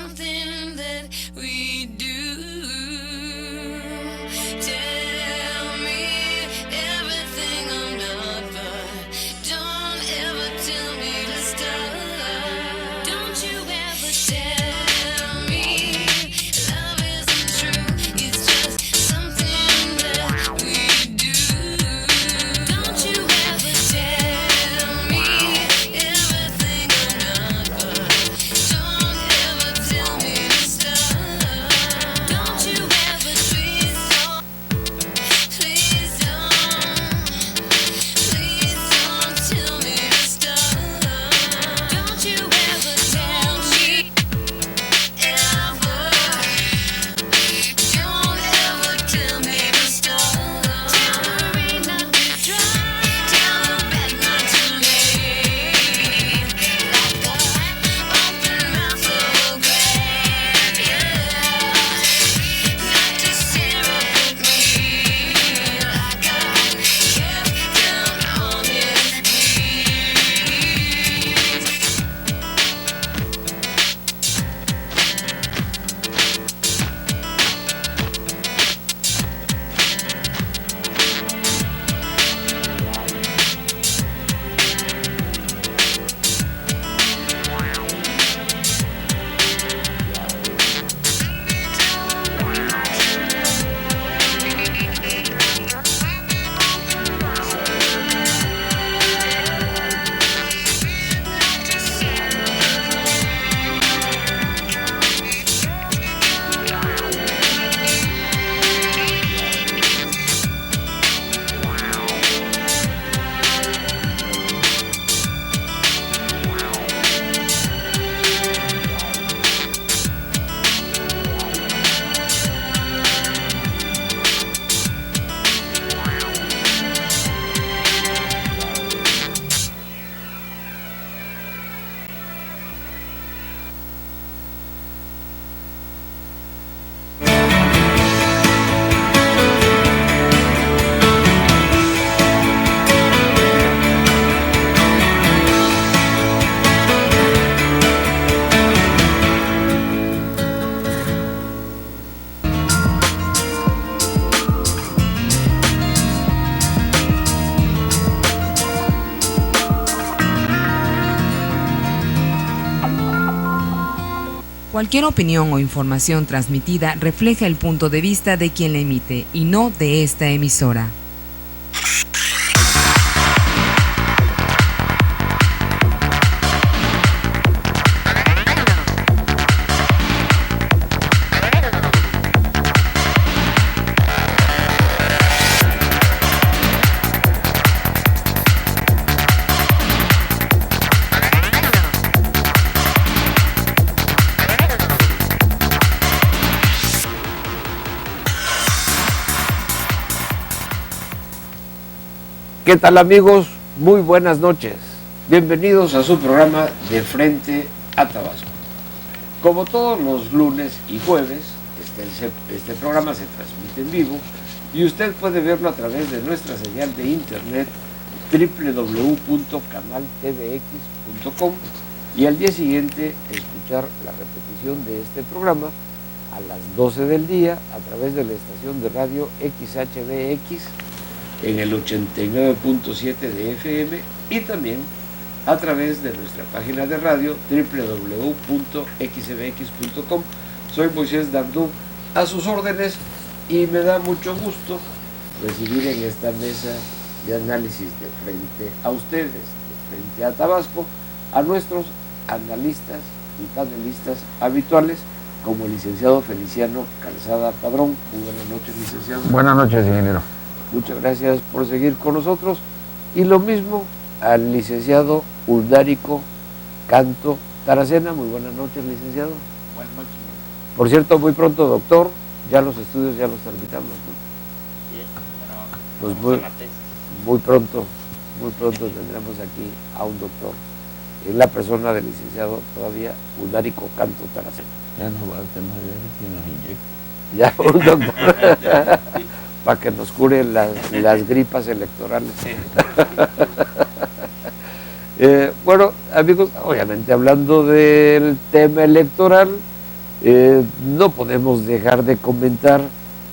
something that we do. Tell me everything I'm not, but don't ever tell me to stop. Don't you ever tell me love isn't true. It's just something that we do. Don't you ever tell me everything I'm not, but don't ever tell me to stop. Don't you ever, please don't, please don't, please don't tell me to stop. Don't you ever tell me ever. Don't ever tell me to stop. Tell me not to try. Tell me back not to leave. Like a open mouth of a grave, yeah. Not to stare up at me like I kept down on his Cualquier opinión o información transmitida refleja el punto de vista de quien la emite y no de esta emisora. ¿Qué tal, amigos? Muy buenas noches. Bienvenidos a su programa De Frente a Tabasco. Como todos los lunes y jueves, este programa se transmite en vivo y usted puede verlo a través de nuestra señal de internet www.canaltvx.com y al día siguiente escuchar la repetición de este programa a las 12 del día a través de la estación de radio XHBX en el 89.7 de FM y también a través de nuestra página de radio www.xbx.com. Soy Moisés Dardú, a sus órdenes, y me da mucho gusto recibir en esta mesa de análisis de frente a ustedes, de frente a Tabasco, a nuestros analistas y panelistas habituales, como el licenciado Feliciano Calzada Padrón. Muy buenas noches, licenciado. Buenas noches, ingeniero. Muchas gracias por seguir con nosotros. Y lo mismo al licenciado Uldárico Canto Taracena. Muy buenas noches, licenciado. Buenas noches. Por cierto, muy pronto, doctor, ya los estudios ya los terminamos, ¿no? Sí, Pues muy pronto tendremos aquí a un doctor, en la persona del licenciado todavía Uldárico Canto Taracena. Ya no va a tener que nos inyecta. Ya un doctor. Para que nos cure las gripas electorales. Sí. Bueno, amigos, obviamente hablando del tema electoral, No podemos dejar de comentar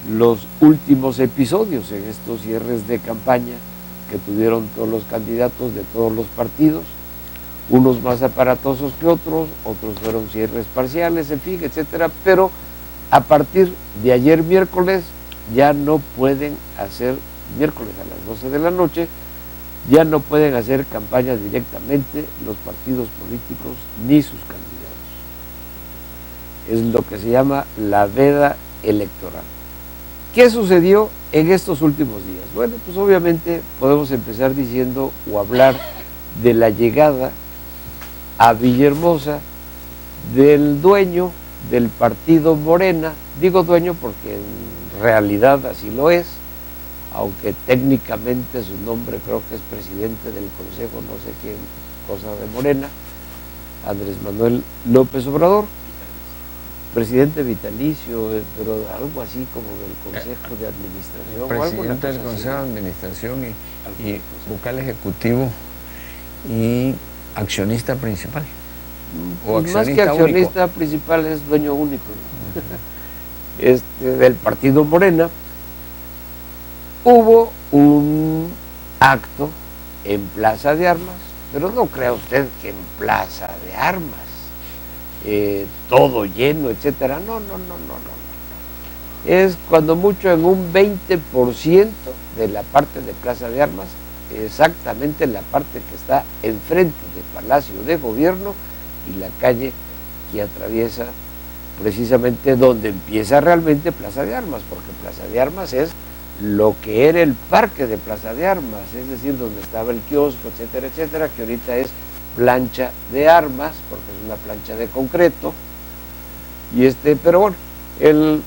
los últimos episodios en estos cierres de campaña que tuvieron todos los candidatos de todos los partidos, unos más aparatosos que otros fueron cierres parciales, en fin, etcétera, pero a partir de ayer miércoles ya no pueden hacer, miércoles a las 12 de la noche, ya no pueden hacer campaña directamente los partidos políticos ni sus candidatos. Es lo que se llama la veda electoral. ¿Qué sucedió en estos últimos días? Bueno, pues obviamente podemos empezar diciendo o hablar de la llegada a Villahermosa del dueño del partido Morena. Digo dueño porque en realidad así lo es, aunque técnicamente su nombre creo que es presidente del consejo, no sé qué cosa de Morena, Andrés Manuel López Obrador, presidente vitalicio, pero algo así como del consejo de administración. Presidente del consejo de administración y vocal ejecutivo y accionista principal. O Pues más que accionista único. Principal es dueño único, ¿no? Del partido Morena. Hubo un acto en Plaza de Armas, pero no crea usted que en Plaza de Armas, todo lleno, etcétera. No. Es cuando mucho en un 20% de la parte de Plaza de Armas, exactamente la parte que está enfrente del Palacio de Gobierno y la calle que atraviesa precisamente donde empieza realmente Plaza de Armas, porque Plaza de Armas es lo que era el parque de Plaza de Armas, es decir, donde estaba el kiosco, etcétera, etcétera, que ahorita es plancha de armas, porque es una plancha de concreto, y pero bueno, el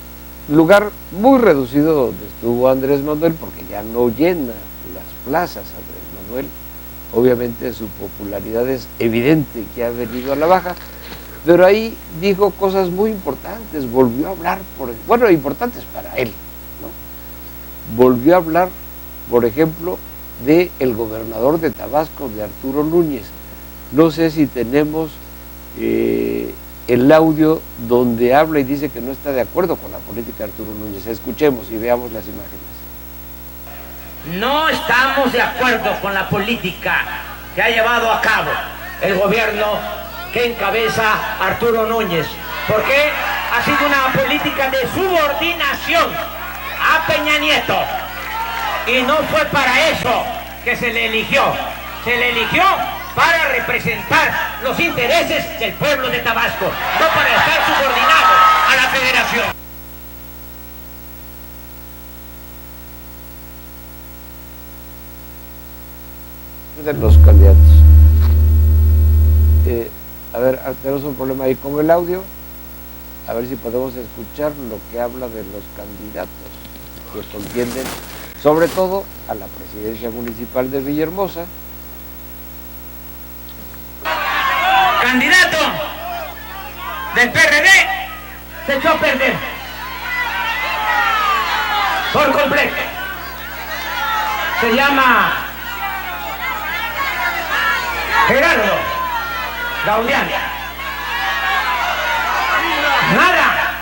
lugar muy reducido donde estuvo Andrés Manuel, porque ya no llena las plazas Andrés Manuel, obviamente su popularidad es evidente que ha venido a la baja, pero ahí dijo cosas muy importantes, volvió a hablar, importantes para él, ¿no? Volvió a hablar, por ejemplo, del gobernador de Tabasco, de Arturo Núñez. No sé si tenemos el audio donde habla y dice que no está de acuerdo con la política de Arturo Núñez. Escuchemos y veamos las imágenes. No estamos de acuerdo con la política que ha llevado a cabo el gobierno que encabeza Arturo Núñez, porque ha sido una política de subordinación a Peña Nieto, y no fue para eso que se le eligió. Se le eligió para representar los intereses del pueblo de Tabasco, no para estar subordinado a la federación. De los candidatos. A ver, tenemos un problema ahí con el audio. A ver si podemos escuchar lo que habla de los candidatos que contienden, sobre todo a la presidencia municipal de Villahermosa. Candidato del PRD se echó a perder por completo. Se llama Gerardo Gaudián. Nada,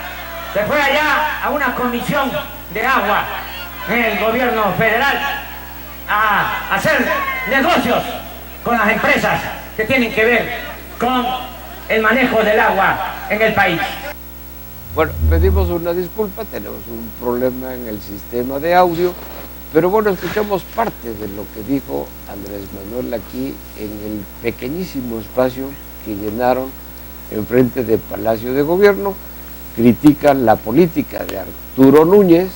se fue allá a una comisión de agua en el gobierno federal a hacer negocios con las empresas que tienen que ver con el manejo del agua en el país. Bueno, pedimos una disculpa, tenemos un problema en el sistema de audio, pero bueno, escuchamos parte de lo que dijo Andrés Manuel aquí en el pequeñísimo espacio que llenaron enfrente del Palacio de Gobierno. Critica la política de Arturo Núñez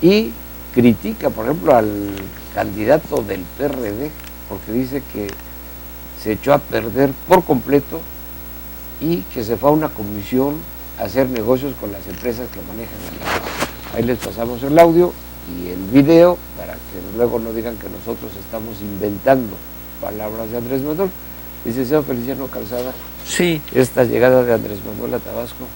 y critica, por ejemplo, al candidato del PRD, porque dice que se echó a perder por completo y que se fue a una comisión a hacer negocios con las empresas que manejan el agua. Ahí les pasamos el audio y el video para que luego no digan que nosotros estamos inventando palabras de Andrés Manuel. Licenciado Feliciano Calzada, sí, esta llegada de Andrés Manuel a Tabasco.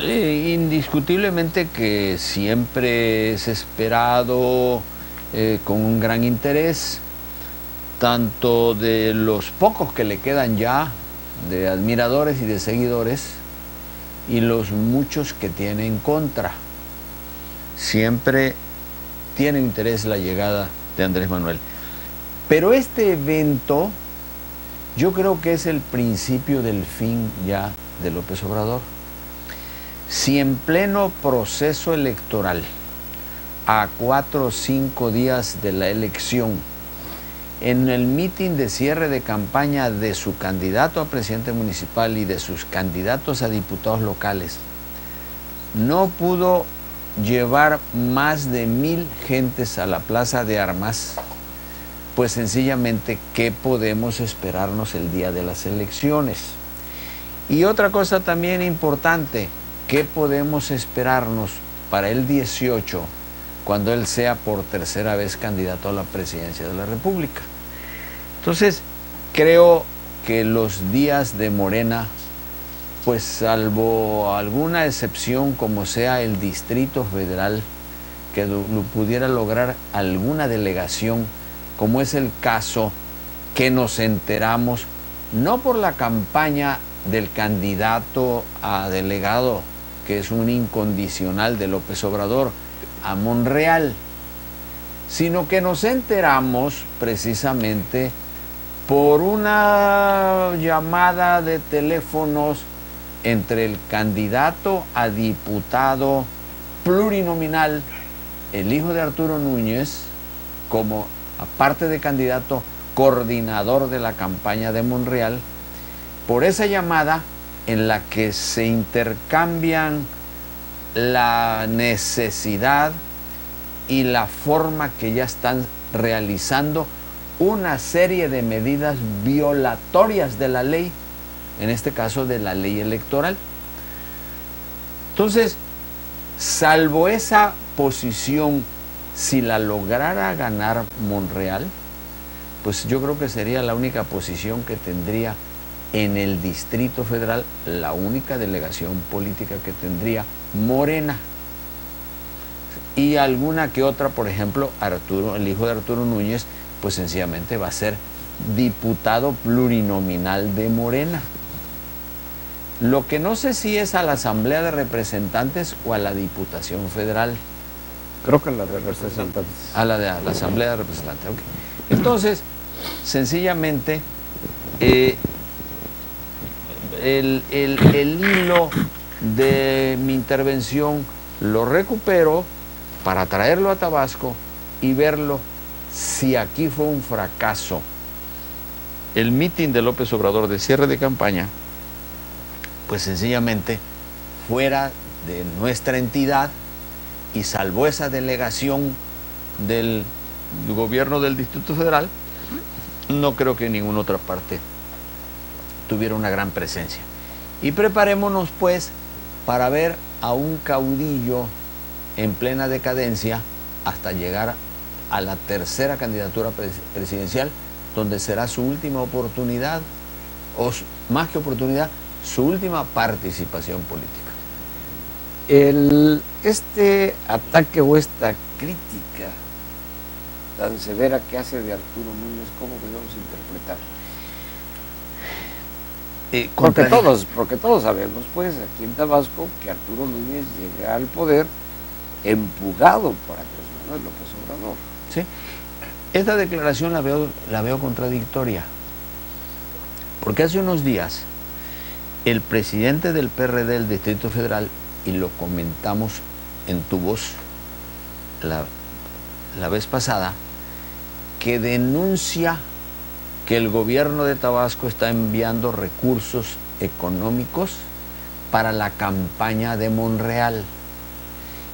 Indiscutiblemente que siempre es esperado con un gran interés, tanto de los pocos que le quedan ya, de admiradores y de seguidores, y los muchos que tiene en contra. Siempre tiene interés la llegada de Andrés Manuel. Pero este evento yo creo que es el principio del fin ya de López Obrador. Si en pleno proceso electoral, a 4 o 5 días de la elección, en el mitin de cierre de campaña de su candidato a presidente municipal y de sus candidatos a diputados locales, no pudo llevar más de 1000 gentes a la Plaza de Armas, pues sencillamente, ¿qué podemos esperarnos el día de las elecciones? Y otra cosa también importante, ¿qué podemos esperarnos para el 18, cuando él sea por tercera vez candidato a la presidencia de la República? Entonces, creo que los días de Morena, pues salvo alguna excepción como sea el Distrito Federal, que lo pudiera lograr alguna delegación, como es el caso que nos enteramos, no por la campaña del candidato a delegado, que es un incondicional de López Obrador, a Monreal, sino que nos enteramos precisamente por una llamada de teléfonos entre el candidato a diputado plurinominal, el hijo de Arturo Núñez, como aparte de candidato coordinador de la campaña de Monreal, por esa llamada en la que se intercambian la necesidad y la forma que ya están realizando una serie de medidas violatorias de la ley, en este caso de la ley electoral. Entonces, salvo esa posición, si la lograra ganar Monreal, pues yo creo que sería la única posición que tendría en el Distrito Federal, la única delegación política que tendría Morena. Y alguna que otra, por ejemplo, Arturo, el hijo de Arturo Núñez, pues sencillamente va a ser diputado plurinominal de Morena. Lo que no sé si es a la Asamblea de Representantes o a la Diputación Federal. Creo que la de representantes. A la Asamblea de Representantes, ok. Entonces, sencillamente, el hilo de mi intervención lo recupero para traerlo a Tabasco y verlo si aquí fue un fracaso. El mitin de López Obrador de cierre de campaña, pues sencillamente fuera de nuestra entidad, y salvo esa delegación del gobierno del Distrito Federal, no creo que en ninguna otra parte tuviera una gran presencia. Y preparémonos pues para ver a un caudillo en plena decadencia hasta llegar a la tercera candidatura presidencial, donde será su última oportunidad, o más que oportunidad, su última participación política. Este ataque o esta crítica tan severa que hace de Arturo Núñez, ¿cómo debemos interpretarla? Porque todos sabemos, pues, aquí en Tabasco, que Arturo Núñez llega al poder empujado por Andrés Manuel López Obrador. ¿Sí? Esta declaración la veo contradictoria, porque hace unos días el presidente del PRD del Distrito Federal, y lo comentamos en tu voz la vez pasada, que denuncia que el gobierno de Tabasco está enviando recursos económicos para la campaña de Monreal.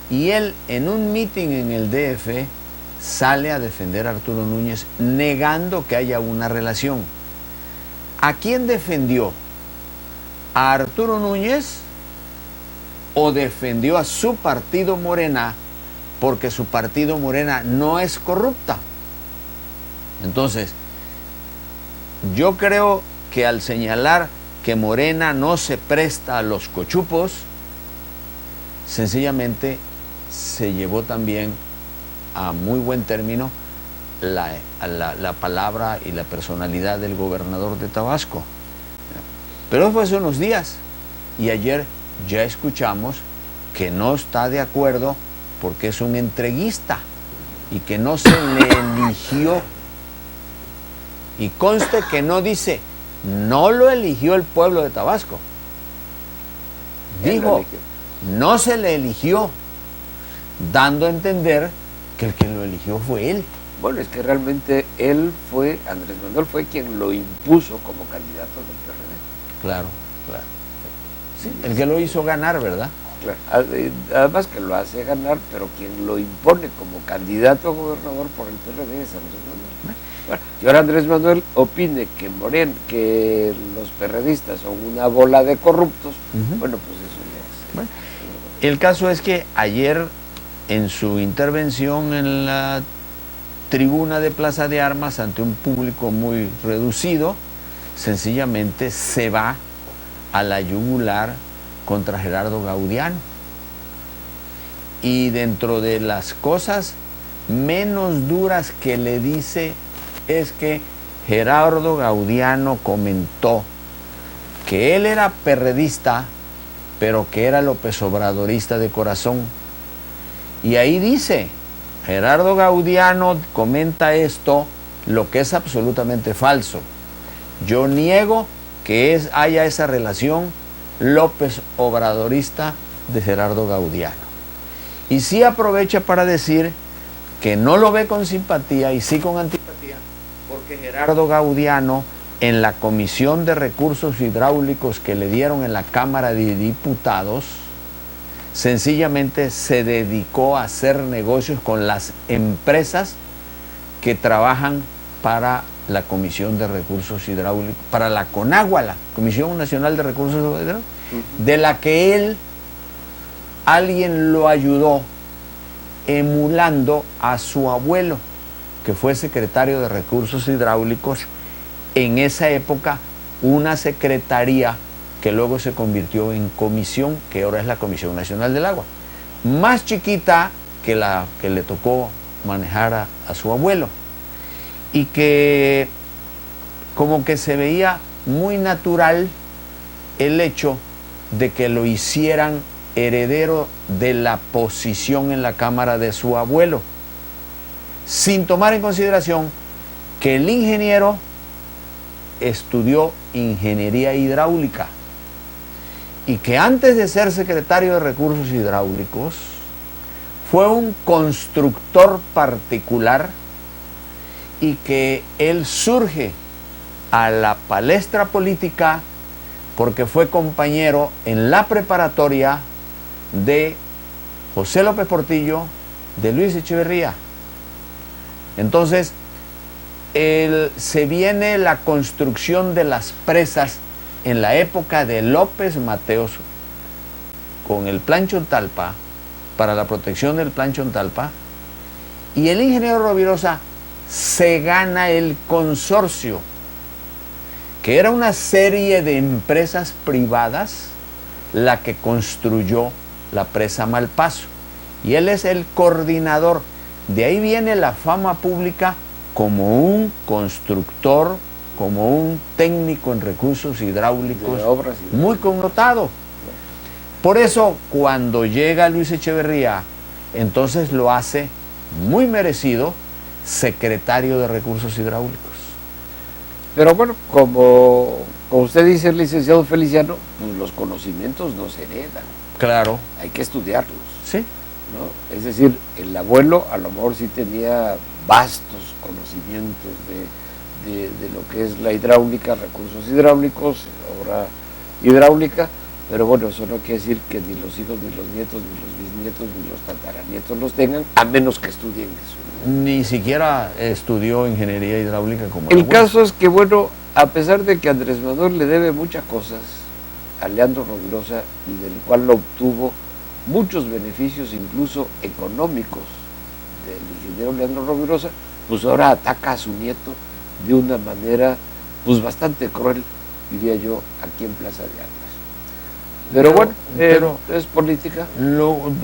Y él, en un mitin en el DF, sale a defender a Arturo Núñez, negando que haya una relación. ¿A quién defendió? ¿A Arturo Núñez o defendió a su partido Morena, porque su partido Morena no es corrupta? Entonces, yo creo que al señalar que Morena no se presta a los cochupos, sencillamente se llevó también a muy buen término la palabra y la personalidad del gobernador de Tabasco. Pero fue hace unos días, y ayer ya escuchamos que no está de acuerdo porque es un entreguista y que no se le eligió. Y conste que no dice, no lo eligió el pueblo de Tabasco. Él lo Dijo, eligió. no se le eligió, dando a entender que el que lo eligió fue él. Bueno, es que realmente Andrés Manuel fue quien lo impuso como candidato del PRD. Claro, claro. Sí, el que lo hizo ganar, ¿verdad? Claro. Además que lo hace ganar, pero quien lo impone como candidato a gobernador por el PRD es Andrés Manuel. Bueno, y ahora Andrés Manuel opine que los perredistas son una bola de corruptos, bueno, pues eso ya es. Bueno, el caso es que ayer, en su intervención en la tribuna de Plaza de Armas ante un público muy reducido, sencillamente se va a la yugular contra Gerardo Gaudiano. Y dentro de las cosas menos duras que le dice es que Gerardo Gaudiano comentó que él era perredista, pero que era López Obradorista de corazón. Y ahí dice, Gerardo Gaudiano comenta esto, lo que es absolutamente falso. Yo niego que haya esa relación López Obradorista de Gerardo Gaudiano. Y sí aprovecha para decir que no lo ve con simpatía y sí con antipatía, porque Gerardo Gaudiano, en la Comisión de Recursos Hidráulicos que le dieron en la Cámara de Diputados, sencillamente se dedicó a hacer negocios con las empresas que trabajan para la Comisión de Recursos Hidráulicos, para la CONAGUA, la Comisión Nacional de Recursos Hidráulicos, de la que alguien lo ayudó emulando a su abuelo, que fue secretario de Recursos Hidráulicos, en esa época una secretaría que luego se convirtió en comisión, que ahora es la Comisión Nacional del Agua, más chiquita que la que le tocó manejar a su abuelo, y que como que se veía muy natural el hecho de que lo hicieran heredero de la posición en la Cámara de su abuelo, sin tomar en consideración que el ingeniero estudió ingeniería hidráulica y que antes de ser secretario de Recursos Hidráulicos fue un constructor particular y que él surge a la palestra política porque fue compañero en la preparatoria de José López Portillo, de Luis Echeverría. Entonces, se viene la construcción de las presas en la época de López Mateos con el Plan Chontalpa, para la protección del Plan Chontalpa, y el ingeniero Rovirosa se gana el consorcio, que era una serie de empresas privadas la que construyó la presa Malpaso, y él es el coordinador. De ahí viene la fama pública como un constructor, como un técnico en recursos hidráulicos, muy connotado. Por eso, cuando llega Luis Echeverría, entonces lo hace muy merecido secretario de Recursos Hidráulicos. Pero bueno, como usted dice, licenciado Feliciano, pues los conocimientos no se heredan. Claro. Hay que estudiarlos. Sí. ¿No? Es decir, el abuelo a lo mejor sí tenía vastos conocimientos de lo que es la hidráulica, recursos hidráulicos, obra hidráulica, pero bueno, eso no quiere decir que ni los hijos, ni los nietos, ni los bisnietos, ni los tataranietos los tengan, a menos que estudien eso. Ni siquiera estudió ingeniería hidráulica como el caso es que, bueno, a pesar de que Andrés Manuel le debe muchas cosas a Leandro Rovirosa y del cual obtuvo muchos beneficios, incluso económicos, del ingeniero Leandro Rovirosa, pues ahora ataca a su nieto de una manera pues bastante cruel, diría yo, aquí en Plaza de Armas. Pero bueno, es política.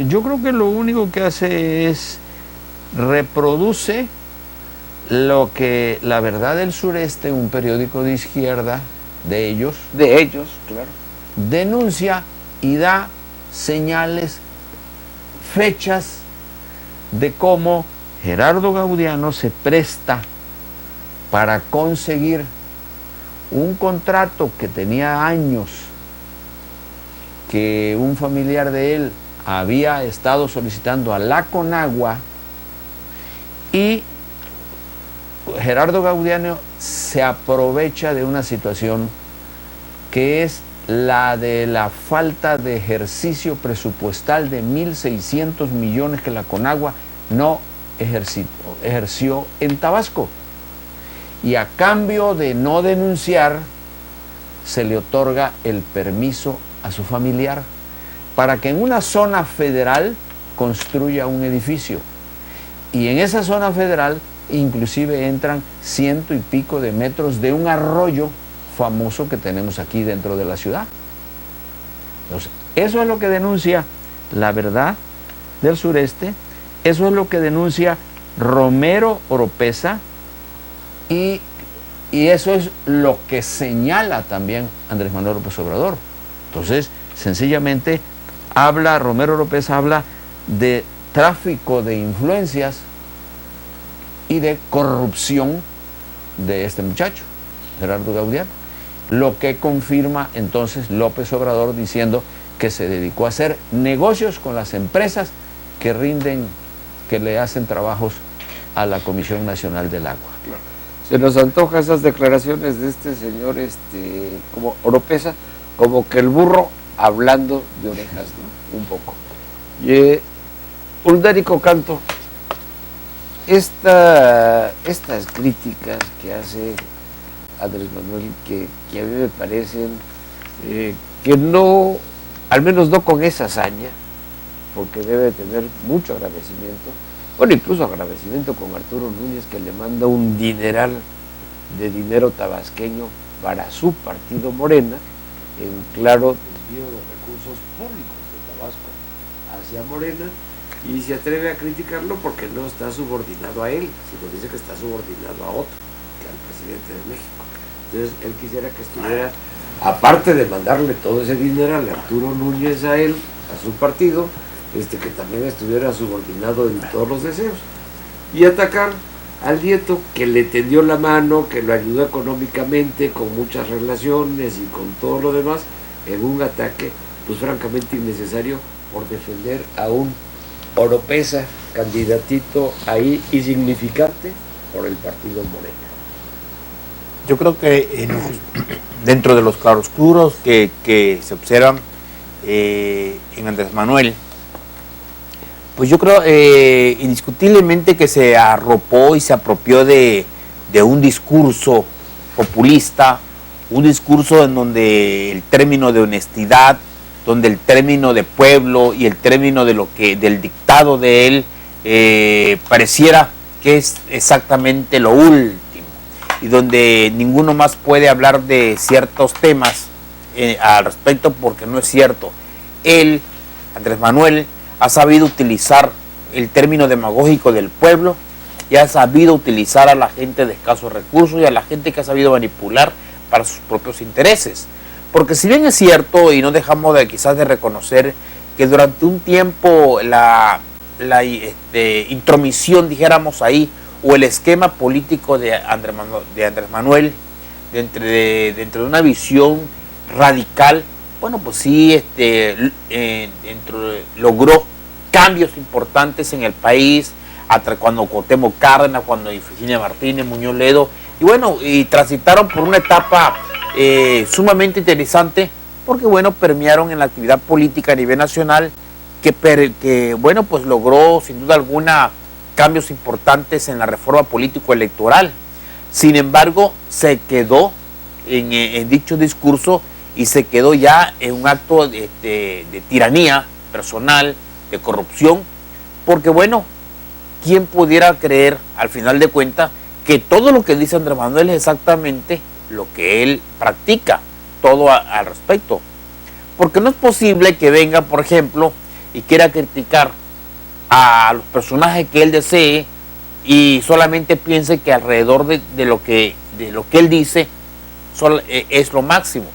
Yo creo que lo único que hace es reproduce lo que La Verdad del Sureste, un periódico de izquierda de ellos, claro, denuncia y da señales, fechas de cómo Gerardo Gaudiano se presta para conseguir un contrato que tenía años, que un familiar de él había estado solicitando a la Conagua, y Gerardo Gaudiano se aprovecha de una situación que es la de la falta de ejercicio presupuestal de 1.600 millones que la Conagua no ejerció en Tabasco. Y a cambio de no denunciar, se le otorga el permiso a su familiar para que en una zona federal construya un edificio. Y en esa zona federal inclusive entran 100 y pico de metros de un arroyo famoso que tenemos aquí dentro de la ciudad. Entonces, eso es lo que denuncia La Verdad del Sureste, eso es lo que denuncia Romero Oropeza, y eso es lo que señala también Andrés Manuel López Obrador. Entonces, sencillamente, Romero Oropeza habla de tráfico de influencias y de corrupción de este muchacho, Gerardo Gaudiano, lo que confirma entonces López Obrador diciendo que se dedicó a hacer negocios con las empresas que le hacen trabajos a la Comisión Nacional del Agua. Se nos antoja esas declaraciones de este señor como Oropeza, como que el burro hablando de orejas, ¿no? Un poco. Uldérico Canto, estas críticas que hace Andrés Manuel, que a mí me parecen que no, al menos no con esa hazaña, porque debe tener mucho agradecimiento, bueno, incluso agradecimiento con Arturo Núñez, que le manda un dineral de dinero tabasqueño para su partido Morena, en claro desvío de recursos públicos de Tabasco hacia Morena, y se atreve a criticarlo porque no está subordinado a él, sino dice que está subordinado a otro, que al presidente de México. Entonces él quisiera que estuviera, aparte de mandarle todo ese dinero a Arturo Núñez a él, a su partido, que también estuviera subordinado en todos los deseos. Y atacar al nieto, que le tendió la mano, que lo ayudó económicamente, con muchas relaciones y con todo lo demás, en un ataque, pues francamente innecesario, por defender a un Oropeza, candidatito ahí insignificante por el partido Morena. Yo creo que dentro de los claroscuros que se observan en Andrés Manuel, pues yo creo indiscutiblemente que se arropó y se apropió de un discurso populista, un discurso en donde el término de honestidad, donde el término de pueblo y el término de del dictado de él pareciera que es exactamente lo último, y donde ninguno más puede hablar de ciertos temas al respecto, porque no es cierto. Él, Andrés Manuel, ha sabido utilizar el término demagógico del pueblo y ha sabido utilizar a la gente de escasos recursos y a la gente que ha sabido manipular para sus propios intereses. Porque si bien es cierto, y no dejamos quizás de reconocer que durante un tiempo la intromisión, dijéramos ahí, o el esquema político de Andrés Manuel, dentro de una visión radical, bueno, pues sí, logró cambios importantes en el país, cuando Cuauhtémoc Cárdenas, cuando Ifigenia Martínez, Muñoz Ledo, y bueno, y transitaron por una etapa sumamente interesante, porque bueno, permearon en la actividad política a nivel nacional, que bueno, pues logró sin duda alguna cambios importantes en la reforma político-electoral. Sin embargo, se quedó en dicho discurso y se quedó ya en un acto de tiranía personal, de corrupción, porque bueno, ¿quién pudiera creer al final de cuentas que todo lo que dice Andrés Manuel es exactamente lo que él practica, todo al respecto? Porque no es posible que venga, por ejemplo, y quiera criticar a los personajes que él desee y solamente piense que alrededor de lo que él dice es lo máximo.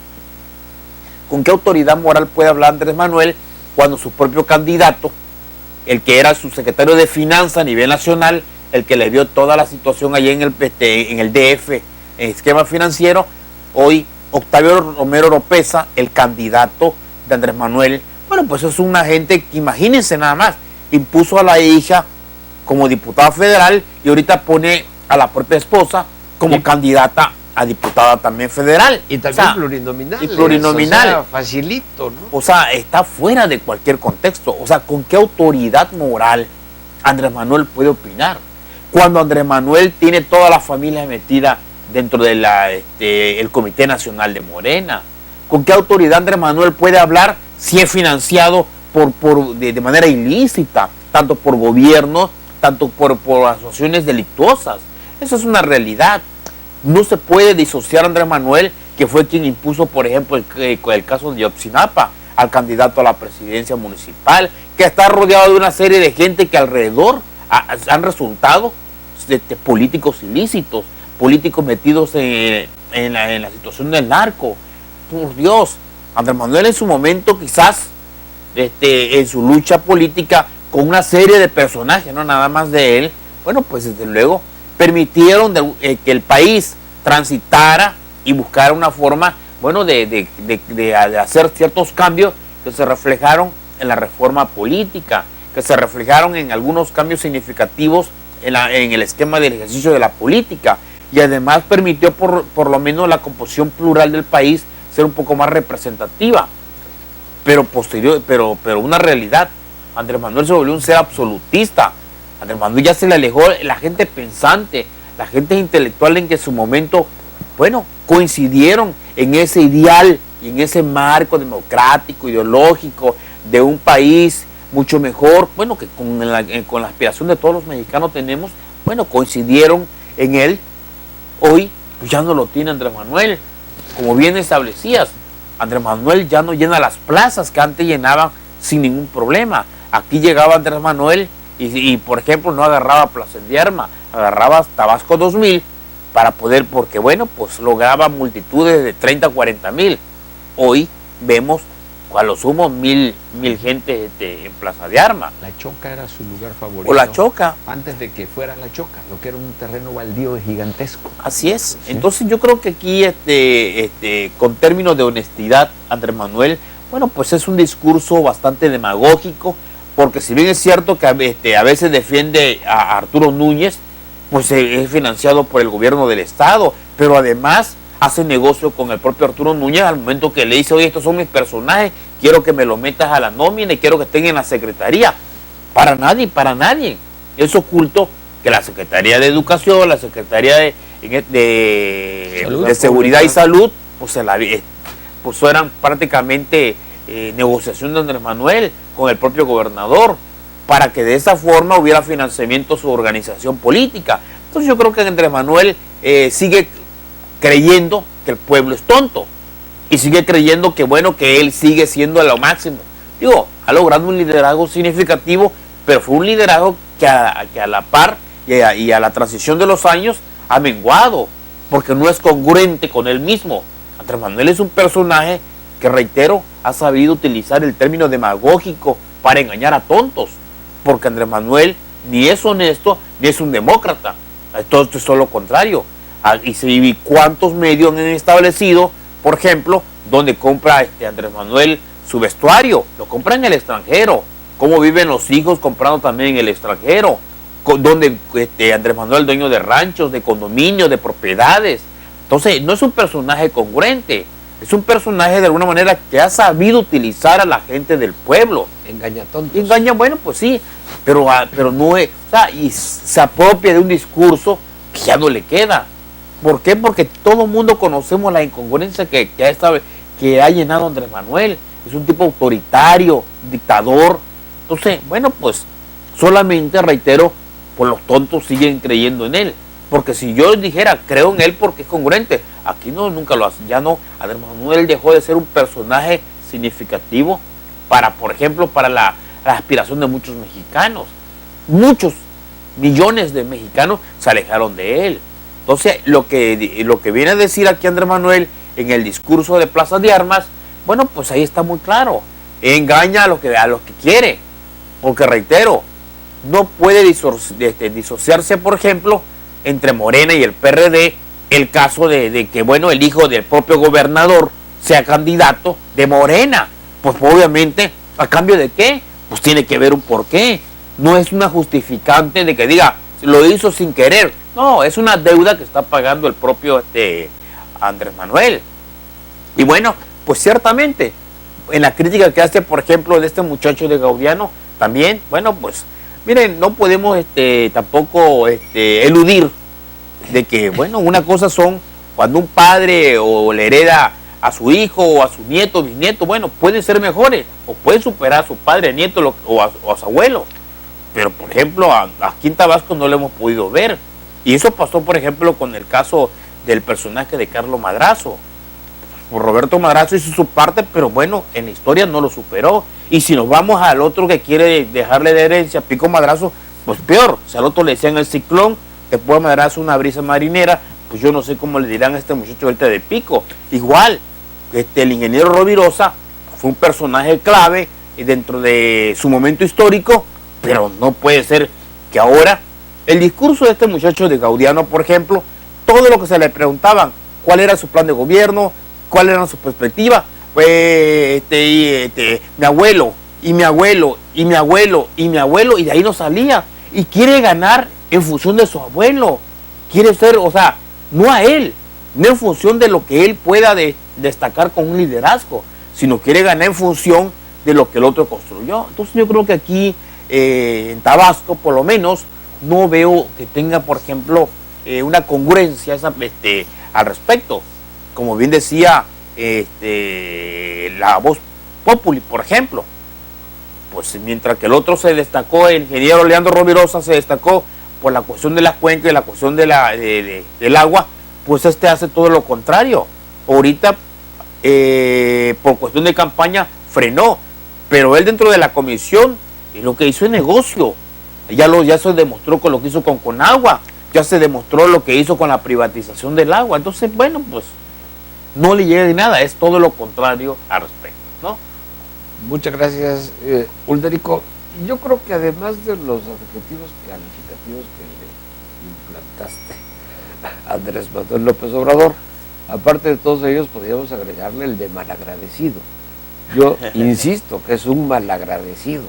¿Con qué autoridad moral puede hablar Andrés Manuel cuando su propio candidato, el que era su secretario de Finanzas a nivel nacional, el que le dio toda la situación allá en el DF, en el esquema financiero, hoy Octavio Romero Oropeza, el candidato de Andrés Manuel, bueno, pues es una gente que, imagínense nada más, impuso a la hija como diputada federal y ahorita pone a la propia esposa como candidata a diputada también federal. Y también O sea, plurinominal. y plurinominal. O sea, facilito, ¿no? O sea, está fuera de cualquier contexto. O sea, ¿con qué autoridad moral Andrés Manuel puede opinar? Cuando Andrés Manuel tiene toda la familia metida dentro de el Comité Nacional de Morena. ¿Con qué autoridad Andrés Manuel puede hablar si es financiado de manera ilícita, tanto por gobierno, tanto por asociaciones delictuosas? Eso es una realidad. No se puede disociar a Andrés Manuel, que fue quien impuso, por ejemplo, el caso de Ayotzinapa, al candidato a la presidencia municipal, que está rodeado de una serie de gente que alrededor han resultado de políticos ilícitos, políticos metidos en la situación del narco. Por Dios, Andrés Manuel en su momento quizás en su lucha política con una serie de personajes, no nada más de él, bueno, pues desde luego permitieron que el país transitara y buscara una forma, bueno, de hacer ciertos cambios que se reflejaron en la reforma política, que se reflejaron en algunos cambios significativos en el esquema del ejercicio de la política, y además permitió por lo menos la composición plural del país ser un poco más representativa. Pero una realidad, Andrés Manuel se volvió un ser absolutista. Andrés Manuel ya se le alejó la gente pensante, la gente intelectual en que en su momento, bueno, coincidieron en ese ideal y en ese marco democrático, ideológico, de un país mucho mejor, bueno, que con la aspiración de todos los mexicanos tenemos, bueno, coincidieron en él. Hoy, pues ya no lo tiene Andrés Manuel. Como bien establecías, Andrés Manuel ya no llena las plazas que antes llenaban sin ningún problema. Aquí llegaba Andrés Manuel y por ejemplo, no agarraba Plaza de Armas, agarraba Tabasco 2000 para poder, porque bueno, pues lograba multitudes de 30, 40 mil. Hoy vemos a lo sumo mil gente en Plaza de Armas. La Choca era su lugar favorito. O La Choca. Antes de que fuera La Choca, lo que era un terreno baldío gigantesco. Así es. Sí. Entonces yo creo que aquí, con términos de honestidad, Andrés Manuel, bueno, pues es un discurso bastante demagógico, porque si bien es cierto que a veces defiende a Arturo Núñez, pues es financiado por el gobierno del estado, pero además hace negocio con el propio Arturo Núñez al momento que le dice, oye, estos son mis personajes, quiero que me lo metas a la nómina y quiero que estén en la secretaría. Para nadie. Es oculto que la Secretaría de Educación, la Secretaría de Seguridad y Salud, pues eran prácticamente negociación de Andrés Manuel con el propio gobernador, para que de esa forma hubiera financiamiento a su organización política. Entonces yo creo que Andrés Manuel sigue creyendo que el pueblo es tonto y sigue creyendo que bueno, que él sigue siendo lo máximo. Digo, ha logrado un liderazgo significativo, pero fue un liderazgo que a la par y a la transición de los años ha menguado, porque no es congruente con él mismo. Andrés Manuel es un personaje que, reitero, ha sabido utilizar el término demagógico para engañar a tontos, porque Andrés Manuel ni es honesto ni es un demócrata. Esto es todo lo contrario. Y cuántos medios han establecido, por ejemplo, donde compra Andrés Manuel su vestuario, lo compra en el extranjero, cómo viven los hijos comprando también en el extranjero, donde Andrés Manuel es dueño de ranchos, de condominios, de propiedades. Entonces no es un personaje congruente, es un personaje de alguna manera que ha sabido utilizar a la gente del pueblo. Engaña tontos. Engaña, bueno, pues sí, pero no es, o sea, y se apropia de un discurso que ya no le queda. ¿Por qué? Porque todo el mundo conocemos la incongruencia que ha llenado Andrés Manuel. Es un tipo autoritario, dictador. Entonces, bueno, pues solamente, reitero, pues los tontos siguen creyendo en él. Porque si yo dijera, creo en él porque es congruente, aquí no, nunca lo hace. Ya no, Andrés Manuel dejó de ser un personaje significativo para, por ejemplo, para la aspiración de muchos mexicanos. Muchos millones de mexicanos se alejaron de él. Entonces, lo que viene a decir aquí Andrés Manuel en el discurso de Plaza de Armas, bueno, pues ahí está muy claro. Engaña a los que quiere. Porque reitero, no puede disociarse, por ejemplo, entre Morena y el PRD, el caso de que, bueno, el hijo del propio gobernador sea candidato de Morena. Pues obviamente, ¿a cambio de qué? Pues tiene que ver un porqué. No es una justificante de que diga, lo hizo sin querer. No, es una deuda que está pagando el propio Andrés Manuel. Y bueno, pues ciertamente, en la crítica que hace, por ejemplo, de este muchacho de Gaudiano, también, bueno, pues, miren, no podemos tampoco eludir de que, bueno, una cosa son cuando un padre o le hereda a su hijo o a su nieto, bisnieto, bueno, pueden ser mejores o pueden superar a su padre, nieto o a su abuelo. Pero, por ejemplo, aquí en Tabasco no lo hemos podido ver. Y eso pasó, por ejemplo, con el caso del personaje de Carlos Madrazo. Pues Roberto Madrazo hizo su parte, pero bueno, en la historia no lo superó. Y si nos vamos al otro que quiere dejarle de herencia, Pico Madrazo, pues peor. O sea, al otro le decían el ciclón, después Madrazo una brisa marinera, pues yo no sé cómo le dirán a este muchacho ahorita de Pico. Igual, el ingeniero Rovirosa fue un personaje clave dentro de su momento histórico, pero no puede ser que ahora el discurso de este muchacho de Gaudiano, por ejemplo, todo lo que se le preguntaban, cuál era su plan de gobierno, cuál era su perspectiva, pues mi abuelo, y mi abuelo, y mi abuelo, y mi abuelo, y de ahí no salía. Y quiere ganar en función de su abuelo. Quiere ser, o sea, no a él, no en función de lo que él pueda destacar con un liderazgo, sino quiere ganar en función de lo que el otro construyó. Entonces yo creo que aquí, en Tabasco, por lo menos, no veo que tenga, por ejemplo, una congruencia al respecto. Como bien decía la Voz Populi, por ejemplo, pues mientras que el otro se destacó, el ingeniero Leandro Rovirosa se destacó por la cuestión de la cuenca y la cuestión del agua, pues hace todo lo contrario. Ahorita, por cuestión de campaña, frenó, pero él dentro de la comisión, lo que hizo es negocio. Ya se demostró con lo que hizo con Conagua, ya se demostró lo que hizo con la privatización del agua. Entonces, bueno, pues no le llega de nada, es todo lo contrario al respecto, ¿no? Muchas gracias, Ulderico. Yo creo que además de los adjetivos calificativos que le implantaste a Andrés Manuel López Obrador, aparte de todos ellos, podríamos agregarle el de malagradecido. Yo insisto que es un malagradecido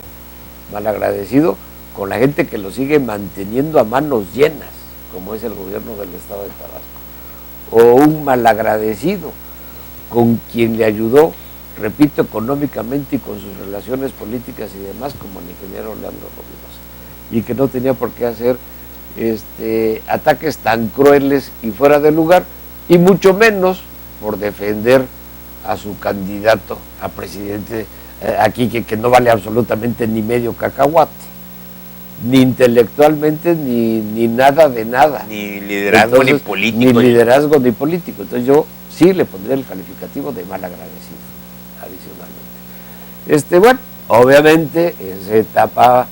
con la gente que lo sigue manteniendo a manos llenas, como es el gobierno del estado de Tabasco, o un malagradecido con quien le ayudó, repito, económicamente y con sus relaciones políticas y demás, como el ingeniero Leandro Rovirosa, y que no tenía por qué hacer ataques tan crueles y fuera de lugar, y mucho menos por defender a su candidato a presidente aquí, que no vale absolutamente ni medio cacahuate, ni intelectualmente, ni nada de nada. Ni liderazgo. Entonces, ni político. Ni liderazgo ni político. Entonces yo sí le pondría el calificativo de malagradecido, adicionalmente. Bueno, obviamente en esa etapa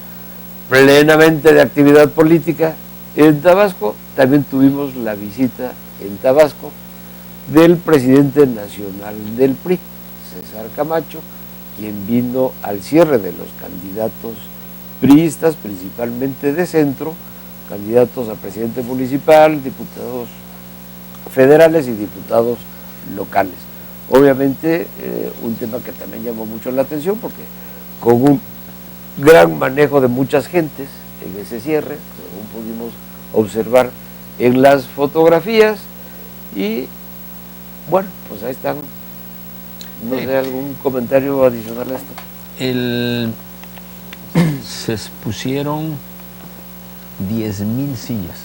plenamente de actividad política en Tabasco, también tuvimos la visita en Tabasco del presidente nacional del PRI, César Camacho, quien vino al cierre de los candidatos priistas, principalmente de centro, candidatos a presidente municipal, diputados federales y diputados locales. Obviamente, un tema que también llamó mucho la atención, porque con un gran manejo de muchas gentes en ese cierre, según pudimos observar en las fotografías, y bueno, pues ahí están. No sé, algún comentario adicional a esto. Se expusieron 10,000 sillas.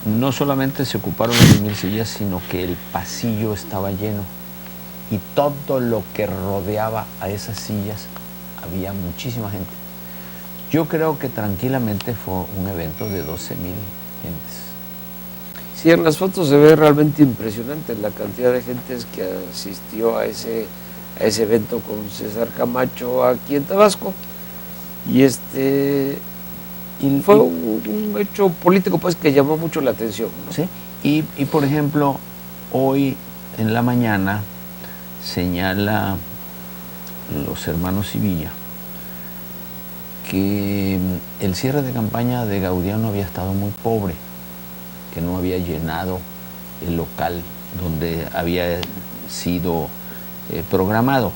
No solamente se ocuparon las 10,000 sillas, sino que el pasillo estaba lleno. Y todo lo que rodeaba a esas sillas, había muchísima gente. Yo creo que tranquilamente fue un evento de 12,000 gentes. Sí, en las fotos se ve realmente impresionante la cantidad de gentes que asistió a ese evento con César Camacho aquí en Tabasco. Y fue un hecho político, pues, que llamó mucho la atención, ¿no? ¿Sí? Y por ejemplo, hoy en la mañana señala los hermanos Sevilla que el cierre de campaña de Gaudiano había estado muy pobre, que no había llenado el local donde había sido programado,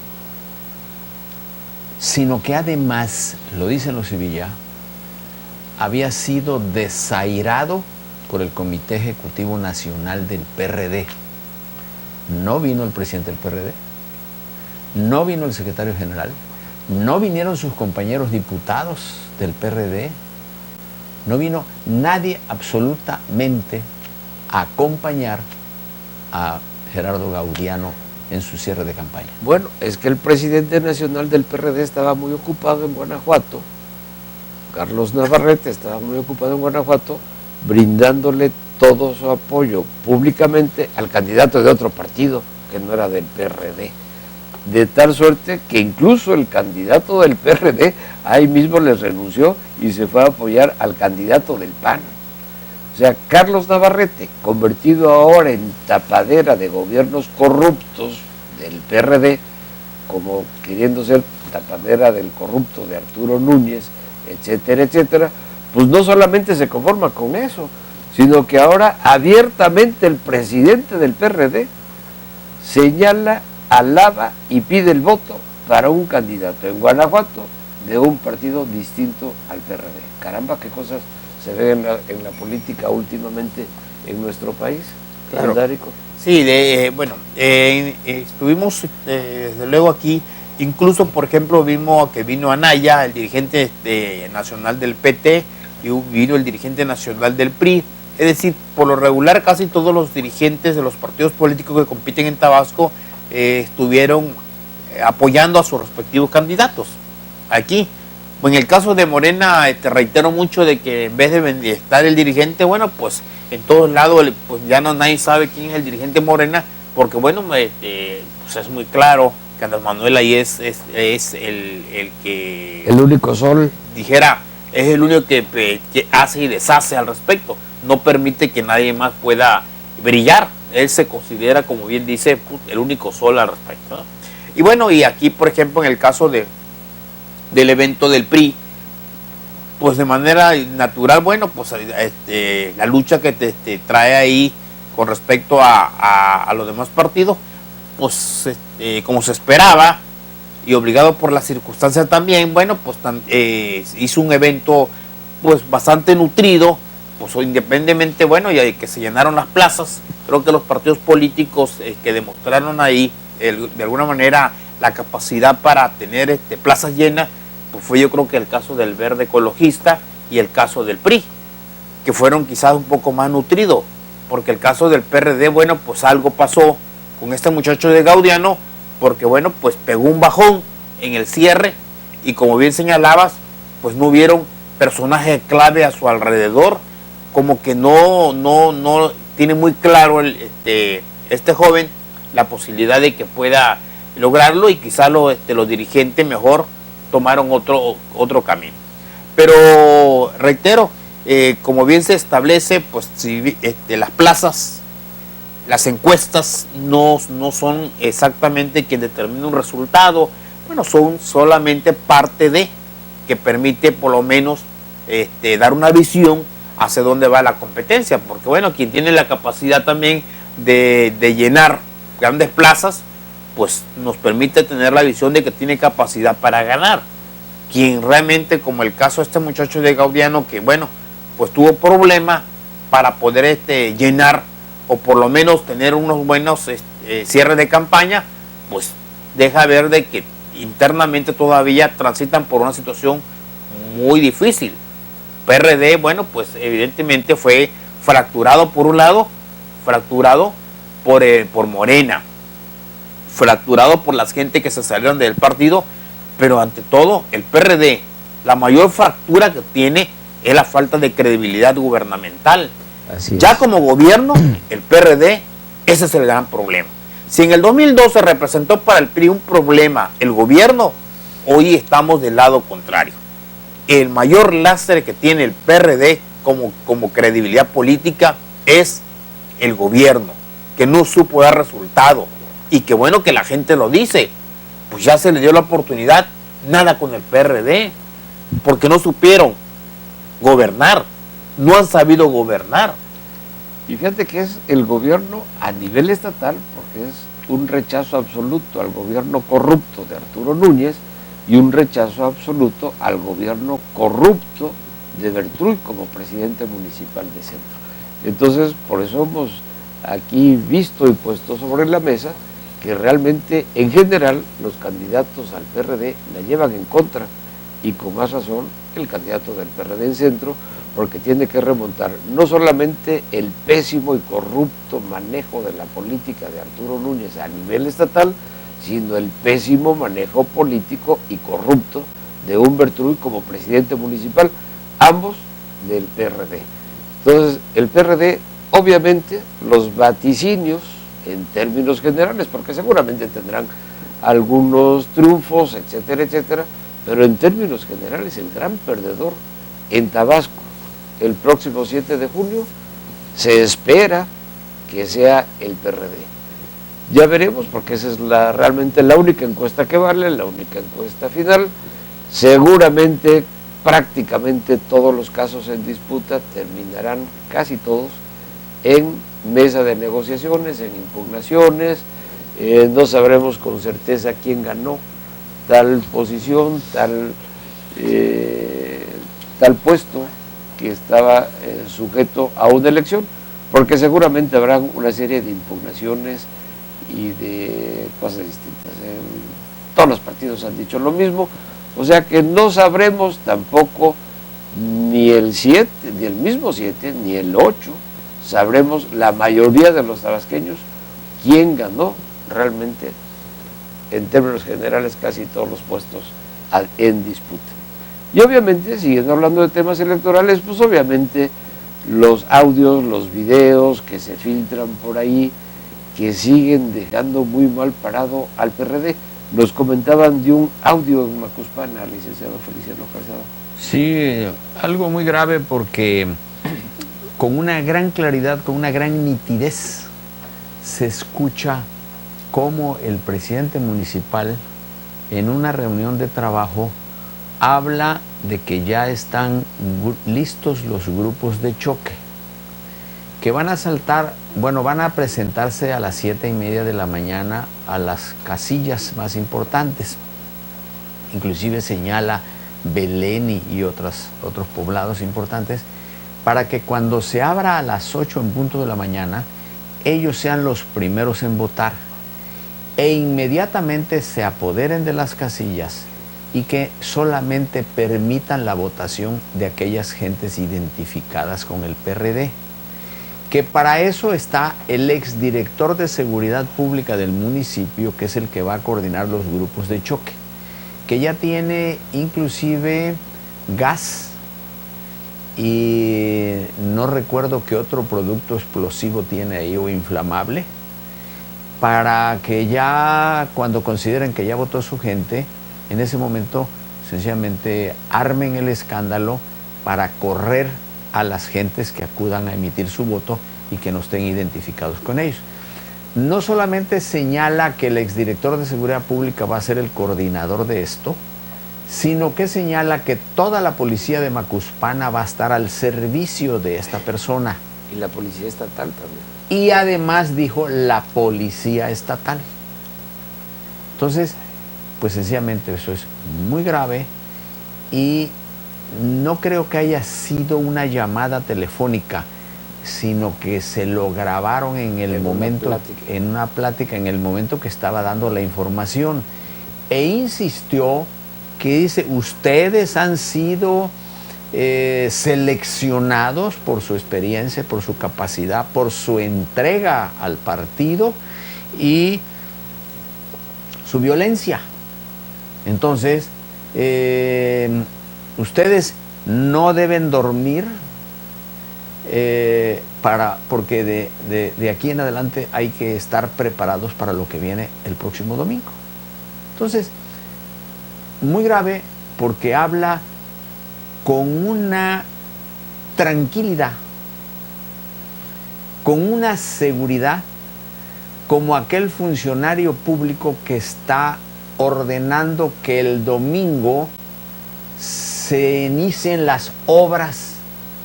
sino que además, lo dicen los Sevilla, había sido desairado por el Comité Ejecutivo Nacional del PRD. No vino el presidente del PRD, no vino el secretario general, no vinieron sus compañeros diputados del PRD, no vino nadie absolutamente a acompañar a Gerardo Gaudiano en su cierre de campaña. Bueno, es que el presidente nacional del PRD estaba muy ocupado en Guanajuato, Carlos Navarrete estaba muy ocupado en Guanajuato, brindándole todo su apoyo públicamente al candidato de otro partido que no era del PRD. De tal suerte que incluso el candidato del PRD ahí mismo les renunció y se fue a apoyar al candidato del PAN. O sea, Carlos Navarrete, convertido ahora en tapadera de gobiernos corruptos del PRD, como queriendo ser tapadera del corrupto de Arturo Núñez, etcétera, etcétera, pues no solamente se conforma con eso, sino que ahora abiertamente el presidente del PRD señala, alaba y pide el voto para un candidato en Guanajuato de un partido distinto al PRD. Caramba, qué cosas se ven en la política últimamente en nuestro país. Claro. Dárico. Sí, estuvimos desde luego aquí, incluso por ejemplo vimos que vino Anaya, el dirigente nacional del PT, y vino el dirigente nacional del PRI. Es decir, por lo regular casi todos los dirigentes de los partidos políticos que compiten en Tabasco estuvieron apoyando a sus respectivos candidatos. Aquí, en el caso de Morena, te reitero mucho de que en vez de estar el dirigente, bueno, pues en todos lados pues ya nadie sabe quién es el dirigente Morena, porque bueno, pues es muy claro que Andrés Manuel ahí es el que... El único sol. Dijera, es el único que hace y deshace al respecto. No permite que nadie más pueda brillar. Él se considera, como bien dice, el único sol al respecto, ¿no? Y bueno, y aquí, por ejemplo, en el caso del evento del PRI, pues de manera natural, bueno, pues la lucha que te trae ahí con respecto a los demás partidos, pues como se esperaba y obligado por las circunstancias también, bueno, pues hizo un evento pues bastante nutrido, pues independientemente, bueno, y que se llenaron las plazas. Creo que los partidos políticos que demostraron ahí de alguna manera la capacidad para tener plazas llenas, pues fue yo creo que el caso del Verde Ecologista y el caso del PRI, que fueron quizás un poco más nutridos, porque el caso del PRD, bueno, pues algo pasó con este muchacho de Gaudiano, porque bueno, pues pegó un bajón en el cierre y como bien señalabas, pues no hubieron personajes clave a su alrededor, como que no tiene muy claro este joven la posibilidad de que pueda lograrlo y quizá los dirigentes mejor tomaron otro camino. Pero reitero, como bien se establece, pues si las plazas, las encuestas no son exactamente quien determina un resultado, bueno, son solamente parte de que permite por lo menos dar una visión hacia dónde va la competencia, porque bueno, quien tiene la capacidad también de llenar grandes plazas, pues nos permite tener la visión de que tiene capacidad para ganar. Quien realmente, como el caso de este muchacho de Gaudiano, que bueno, pues tuvo problemas para poder llenar o por lo menos tener unos buenos cierres de campaña, pues deja ver de que internamente todavía transitan por una situación muy difícil. PRD, bueno, pues evidentemente fue fracturado por un lado, fracturado por Morena, fracturado por las gente que se salieron del partido, pero ante todo el PRD, la mayor fractura que tiene es la falta de credibilidad gubernamental. Así ya es. como gobierno, el PRD, ese es el gran problema. Si en el 2012 representó para el PRI un problema el gobierno, hoy estamos del lado contrario. El mayor lastre que tiene el PRD como credibilidad política es el gobierno. que no supo dar resultado. Y qué bueno que la gente lo dice. Pues ya se le dio la oportunidad, nada con el PRD, porque no supieron gobernar, no han sabido gobernar. Y fíjate que es el gobierno a nivel estatal, porque es un rechazo absoluto al gobierno corrupto de Arturo Núñez y un rechazo absoluto al gobierno corrupto de Bertruy como presidente municipal de Centro. Entonces, por eso hemos aquí visto y puesto sobre la mesa que realmente, en general, los candidatos al PRD la llevan en contra, y con más razón el candidato del PRD en Centro, porque tiene que remontar no solamente el pésimo y corrupto manejo de la política de Arturo Núñez a nivel estatal, sino el pésimo manejo político y corrupto de Humberto Ruiz como presidente municipal, ambos del PRD. Entonces, el PRD, obviamente, los vaticinios en términos generales, porque seguramente tendrán algunos triunfos, etcétera, etcétera, pero en términos generales el gran perdedor en Tabasco el próximo 7 de junio se espera que sea el PRD. Ya veremos, porque esa es realmente la única encuesta que vale, la única encuesta final. Seguramente, prácticamente todos los casos en disputa terminarán, casi todos, en mesa de negociaciones, en impugnaciones. No sabremos con certeza quién ganó tal posición, tal puesto que estaba sujeto a una elección, porque seguramente habrán una serie de impugnaciones y de cosas distintas. Todos los partidos han dicho lo mismo, o sea que no sabremos tampoco ni el 7, ni el mismo 7, ni el 8, sabremos la mayoría de los tabasqueños quién ganó realmente, en términos generales, casi todos los puestos en disputa. Y obviamente, siguiendo hablando de temas electorales, pues obviamente los audios, los videos que se filtran por ahí, que siguen dejando muy mal parado al PRD. Nos comentaban de un audio en Macuspana, licenciado Feliciano Calzada. Sí, algo muy grave, porque con una gran claridad, con una gran nitidez, se escucha cómo el presidente municipal, en una reunión de trabajo, habla de que ya están listos los grupos de choque, que van a van a presentarse a las 7:30 de la mañana a las casillas más importantes. Inclusive señala Belén y otros poblados importantes, para que cuando se abra a las 8 en punto de la mañana, ellos sean los primeros en votar e inmediatamente se apoderen de las casillas y que solamente permitan la votación de aquellas gentes identificadas con el PRD. Que para eso está el exdirector de Seguridad Pública del municipio, que es el que va a coordinar los grupos de choque, que ya tiene inclusive gas y no recuerdo qué otro producto explosivo tiene ahí o inflamable, para que ya cuando consideren que ya votó su gente, en ese momento sencillamente armen el escándalo para correr a las gentes que acudan a emitir su voto y que no estén identificados con ellos. No solamente señala que el exdirector de Seguridad Pública va a ser el coordinador de esto, sino que señala que toda la policía de Macuspana va a estar al servicio de esta persona. Y la policía estatal también. Y además dijo la policía estatal. Entonces, pues sencillamente eso es muy grave, y no creo que haya sido una llamada telefónica, sino que se lo grabaron en el momento, en una plática, en el momento que estaba dando la información. E insistió que dice, ustedes han sido seleccionados por su experiencia, por su capacidad, por su entrega al partido y su violencia. Entonces, ustedes no deben dormir, porque de aquí en adelante hay que estar preparados para lo que viene el próximo domingo. Entonces, muy grave, porque habla con una tranquilidad, con una seguridad como aquel funcionario público que está ordenando que el domingo se inicien las obras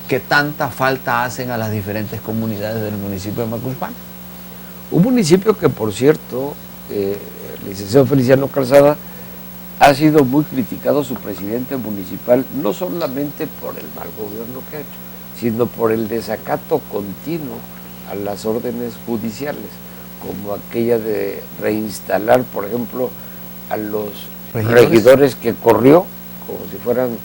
que tanta falta hacen a las diferentes comunidades del municipio de Macuspana. Un municipio que, por cierto, el licenciado Feliciano Calzada, ha sido muy criticado su presidente municipal, no solamente por el mal gobierno que ha hecho, sino por el desacato continuo a las órdenes judiciales, como aquella de reinstalar, por ejemplo, a los regidores que corrió, como si fueran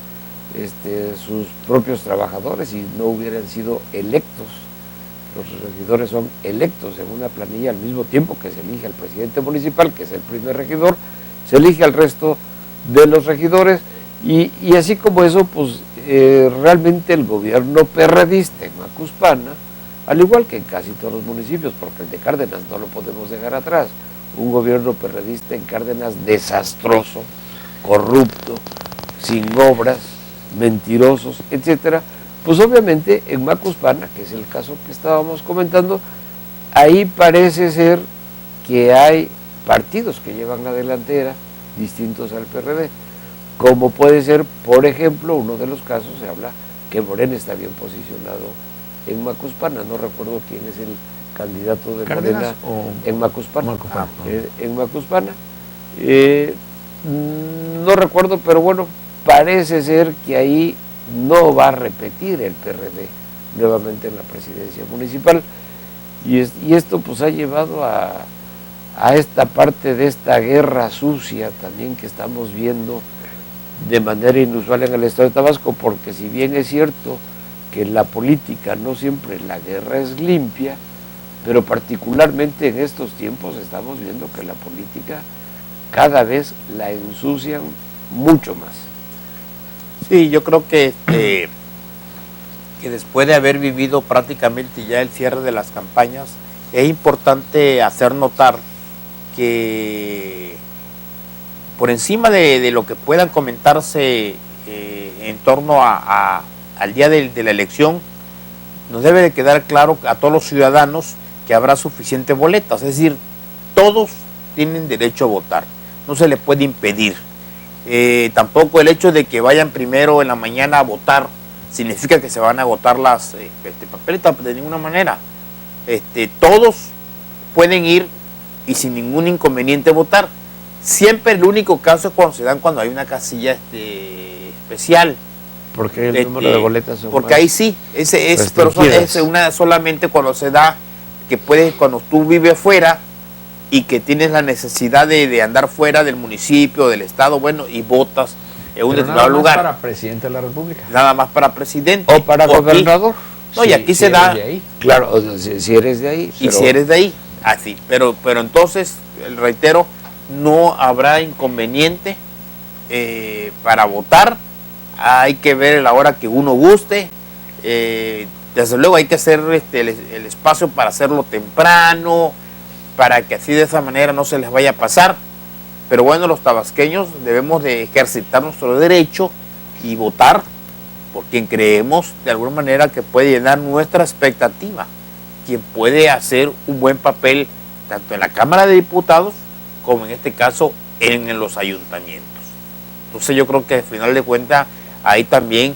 sus propios trabajadores y no hubieran sido electos. Los regidores son electos en una planilla al mismo tiempo que se elige al presidente municipal, que es el primer regidor, se elige al resto de los regidores y así como eso, pues realmente el gobierno perredista en Macuspana, al igual que en casi todos los municipios, porque el de Cárdenas no lo podemos dejar atrás, un gobierno perredista en Cárdenas desastroso, corrupto, sin obras, mentirosos, etcétera. Pues obviamente en Macuspana, que es el caso que estábamos comentando, ahí parece ser que hay partidos que llevan la delantera distintos al PRD, como puede ser, por ejemplo, uno de los casos, se habla que Morena está bien posicionado en Macuspana, no recuerdo quién es el candidato de Morena en Macuspana. En Macuspana. No recuerdo, pero bueno, parece ser que ahí no va a repetir el PRD nuevamente en la presidencia municipal y esto pues ha llevado a esta parte de esta guerra sucia también que estamos viendo de manera inusual en el estado de Tabasco, porque si bien es cierto que en la política no siempre la guerra es limpia, pero particularmente en estos tiempos estamos viendo que la política cada vez la ensucian mucho más. Sí, yo creo que después de haber vivido prácticamente ya el cierre de las campañas, es importante hacer notar que por encima de lo que puedan comentarse en torno al día de la elección, nos debe de quedar claro a todos los ciudadanos que habrá suficientes boletas, es decir, todos tienen derecho a votar, no se les puede impedir. Tampoco el hecho de que vayan primero en la mañana a votar significa que se van a agotar las papeletas de ninguna manera. Todos pueden ir y sin ningún inconveniente votar. Siempre el único caso es cuando hay una casilla especial. Porque el número de boletas son porque ahí sí, pero es una solamente cuando se da, que puedes, cuando tú vives fuera y que tienes la necesidad de andar fuera del municipio, del estado, bueno, y votas en un determinado lugar. Para presidente de la República. Nada más para presidente. O para gobernador. No, sí, y aquí se da. Claro, o sea, si eres de ahí. Y si eres de ahí, así. Pero entonces, reitero, no habrá inconveniente para votar. Hay que ver la hora que uno guste. Desde luego hay que hacer el espacio para hacerlo temprano, para que así de esa manera no se les vaya a pasar. Pero bueno, los tabasqueños debemos de ejercitar nuestro derecho y votar por quien creemos de alguna manera que puede llenar nuestra expectativa, quien puede hacer un buen papel tanto en la Cámara de Diputados como en este caso en los ayuntamientos. Entonces yo creo que al final de cuentas ahí también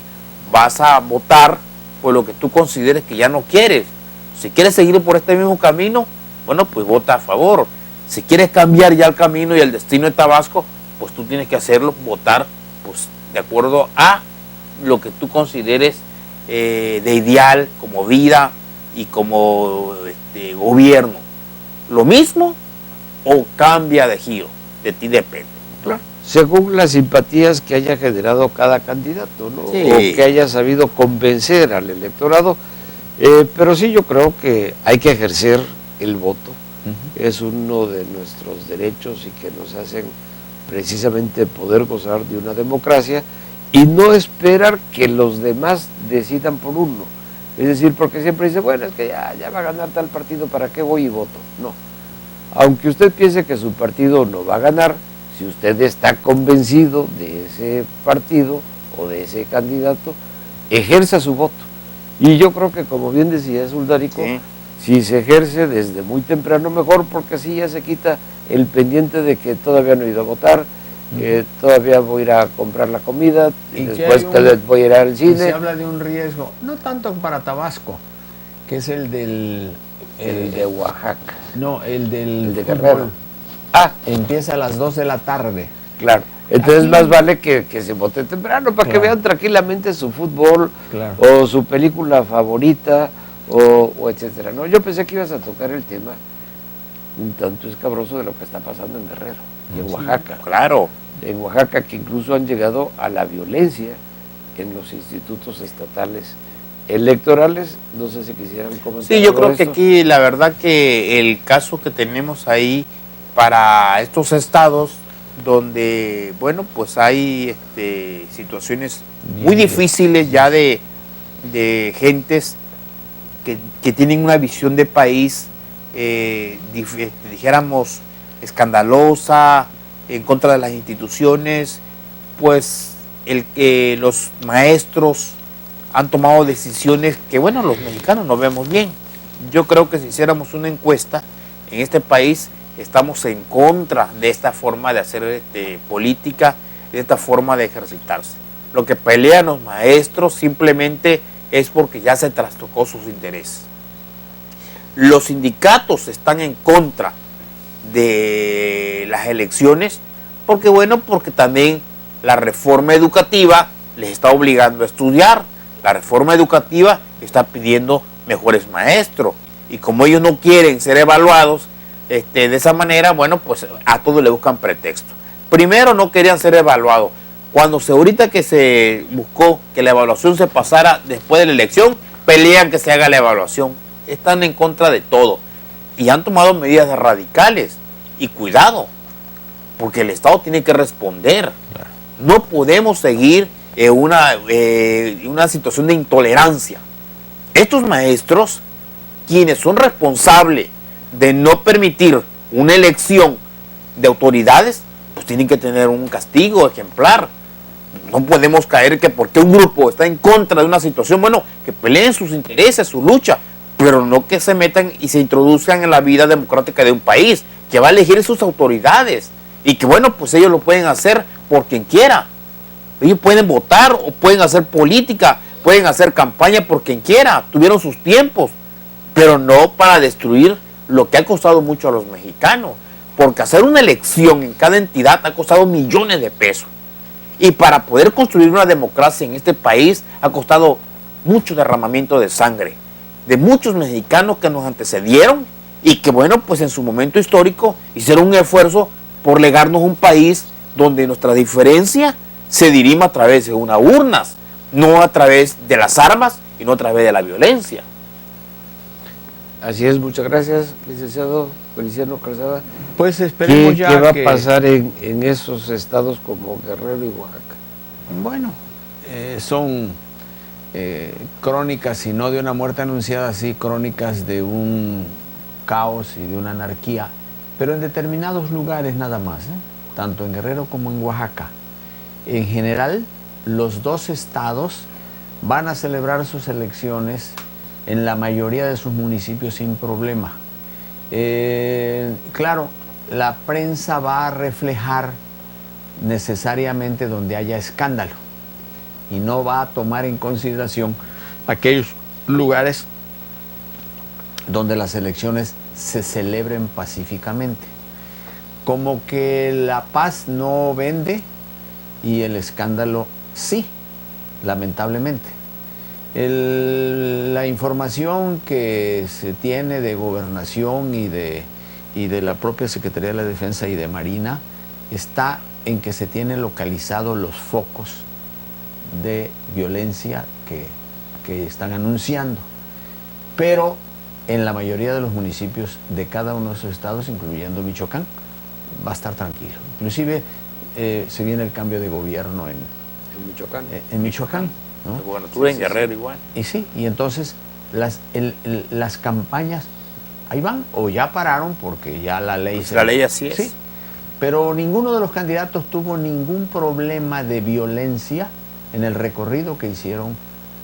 vas a votar por lo que tú consideres que ya no quieres. Si quieres seguir por este mismo camino, bueno, pues vota a favor. Si quieres cambiar ya el camino y el destino de Tabasco, pues tú tienes que hacerlo, votar pues de acuerdo a lo que tú consideres de ideal como vida y como gobierno. Lo mismo o cambia de giro, de ti depende. Claro. Según las simpatías que haya generado cada candidato, ¿no? Sí. O que haya sabido convencer al electorado. Pero sí, yo creo que hay que ejercer el voto. Es uno de nuestros derechos y que nos hacen precisamente poder gozar de una democracia y no esperar que los demás decidan por uno. Es decir, porque siempre dice, bueno, es que ya va a ganar tal partido, ¿para qué voy y voto? No. Aunque usted piense que su partido no va a ganar, si usted está convencido de ese partido o de ese candidato, ejerza su voto. Y yo creo que, como bien decía Suldarico, Sí. Si se ejerce desde muy temprano, mejor, porque así ya se quita el pendiente de que todavía no he ido a votar, que todavía voy a ir a comprar la comida, y después tal vez voy a ir al Y cine. se habla de un riesgo, no tanto para Tabasco, que es el del... El de Oaxaca. No, el del El de fútbol. Guerrero. Ah, Empieza a las 2 de la tarde. claro. Entonces Aquí- más vale que se vote temprano para que Claro. vean tranquilamente su fútbol Claro. o su película favorita o etcétera. No, yo pensé que ibas a tocar el tema un tanto escabroso de lo que está pasando en Guerrero y en Oaxaca. Claro. En Oaxaca, que incluso han llegado a la violencia en los institutos estatales electorales. No sé si quisieran comentar. Sí, yo algo creo de que esto. aquí la verdad que el caso que tenemos ahí para estos estados donde, bueno, pues hay situaciones muy difíciles ya de gentes que tienen una visión de país, dijéramos, escandalosa, en contra de las instituciones, pues el que los maestros han tomado decisiones que, bueno, los mexicanos no vemos bien. Yo creo que si hiciéramos una encuesta en este país, estamos en contra de esta forma de hacer política, de esta forma de ejercitarse. Lo que pelean los maestros simplemente es porque ya se trastocó sus intereses. Los sindicatos están en contra de las elecciones porque, bueno, porque también la reforma educativa les está obligando a estudiar. La reforma educativa está pidiendo mejores maestros y como ellos no quieren ser evaluados de esa manera, bueno, pues a todos le buscan pretexto. Primero no querían ser evaluados. Cuando ahorita que se buscó que la evaluación se pasara después de la elección, pelean que se haga la evaluación. Están en contra de todo y han tomado medidas radicales. Y cuidado, porque el Estado tiene que responder. No podemos seguir en una situación de intolerancia. Estos maestros, quienes son responsables de no permitir una elección de autoridades, pues tienen que tener un castigo ejemplar. No podemos caer que porque un grupo está en contra de una situación, bueno, que peleen sus intereses, su lucha, pero no que se metan y se introduzcan en la vida democrática de un país, que va a elegir sus autoridades y que, bueno, pues ellos lo pueden hacer por quien quiera. Ellos pueden votar o pueden hacer política, pueden hacer campaña por quien quiera, tuvieron sus tiempos, pero no para destruir lo que ha costado mucho a los mexicanos, porque hacer una elección en cada entidad ha costado millones de pesos. Y para poder construir una democracia en este país ha costado mucho derramamiento de sangre, de muchos mexicanos que nos antecedieron y que, bueno, pues en su momento histórico hicieron un esfuerzo por legarnos un país donde nuestra diferencia se dirima a través de unas urnas, no a través de las armas y no a través de la violencia. Así es, muchas gracias, licenciado Feliciano Calzada. Pues esperemos ¿Qué ya va que... a pasar en esos estados como Guerrero y Oaxaca? Bueno, son crónicas, si no de una muerte anunciada, sí crónicas de un caos y de una anarquía, pero en determinados lugares nada más, tanto en Guerrero como en Oaxaca. En general, los dos estados van a celebrar sus elecciones en la mayoría de sus municipios sin problema. Claro, la prensa va a reflejar necesariamente donde haya escándalo y no va a tomar en consideración aquellos lugares donde las elecciones se celebren pacíficamente. Como que la paz no vende y el escándalo sí, lamentablemente. La información que se tiene de gobernación y de la propia Secretaría de la Defensa y de Marina está en que se tienen localizados los focos de violencia que están anunciando. Pero en la mayoría de los municipios de cada uno de esos estados, incluyendo Michoacán, va a estar tranquilo. Inclusive se viene el cambio de gobierno en Michoacán. En Michoacán, ¿no? La gubernatura en Guerrero igual. Y sí, y entonces las campañas ahí van o ya pararon porque ya la ley Pues la ley así es. Sí, pero ninguno de los candidatos tuvo ningún problema de violencia en el recorrido que hicieron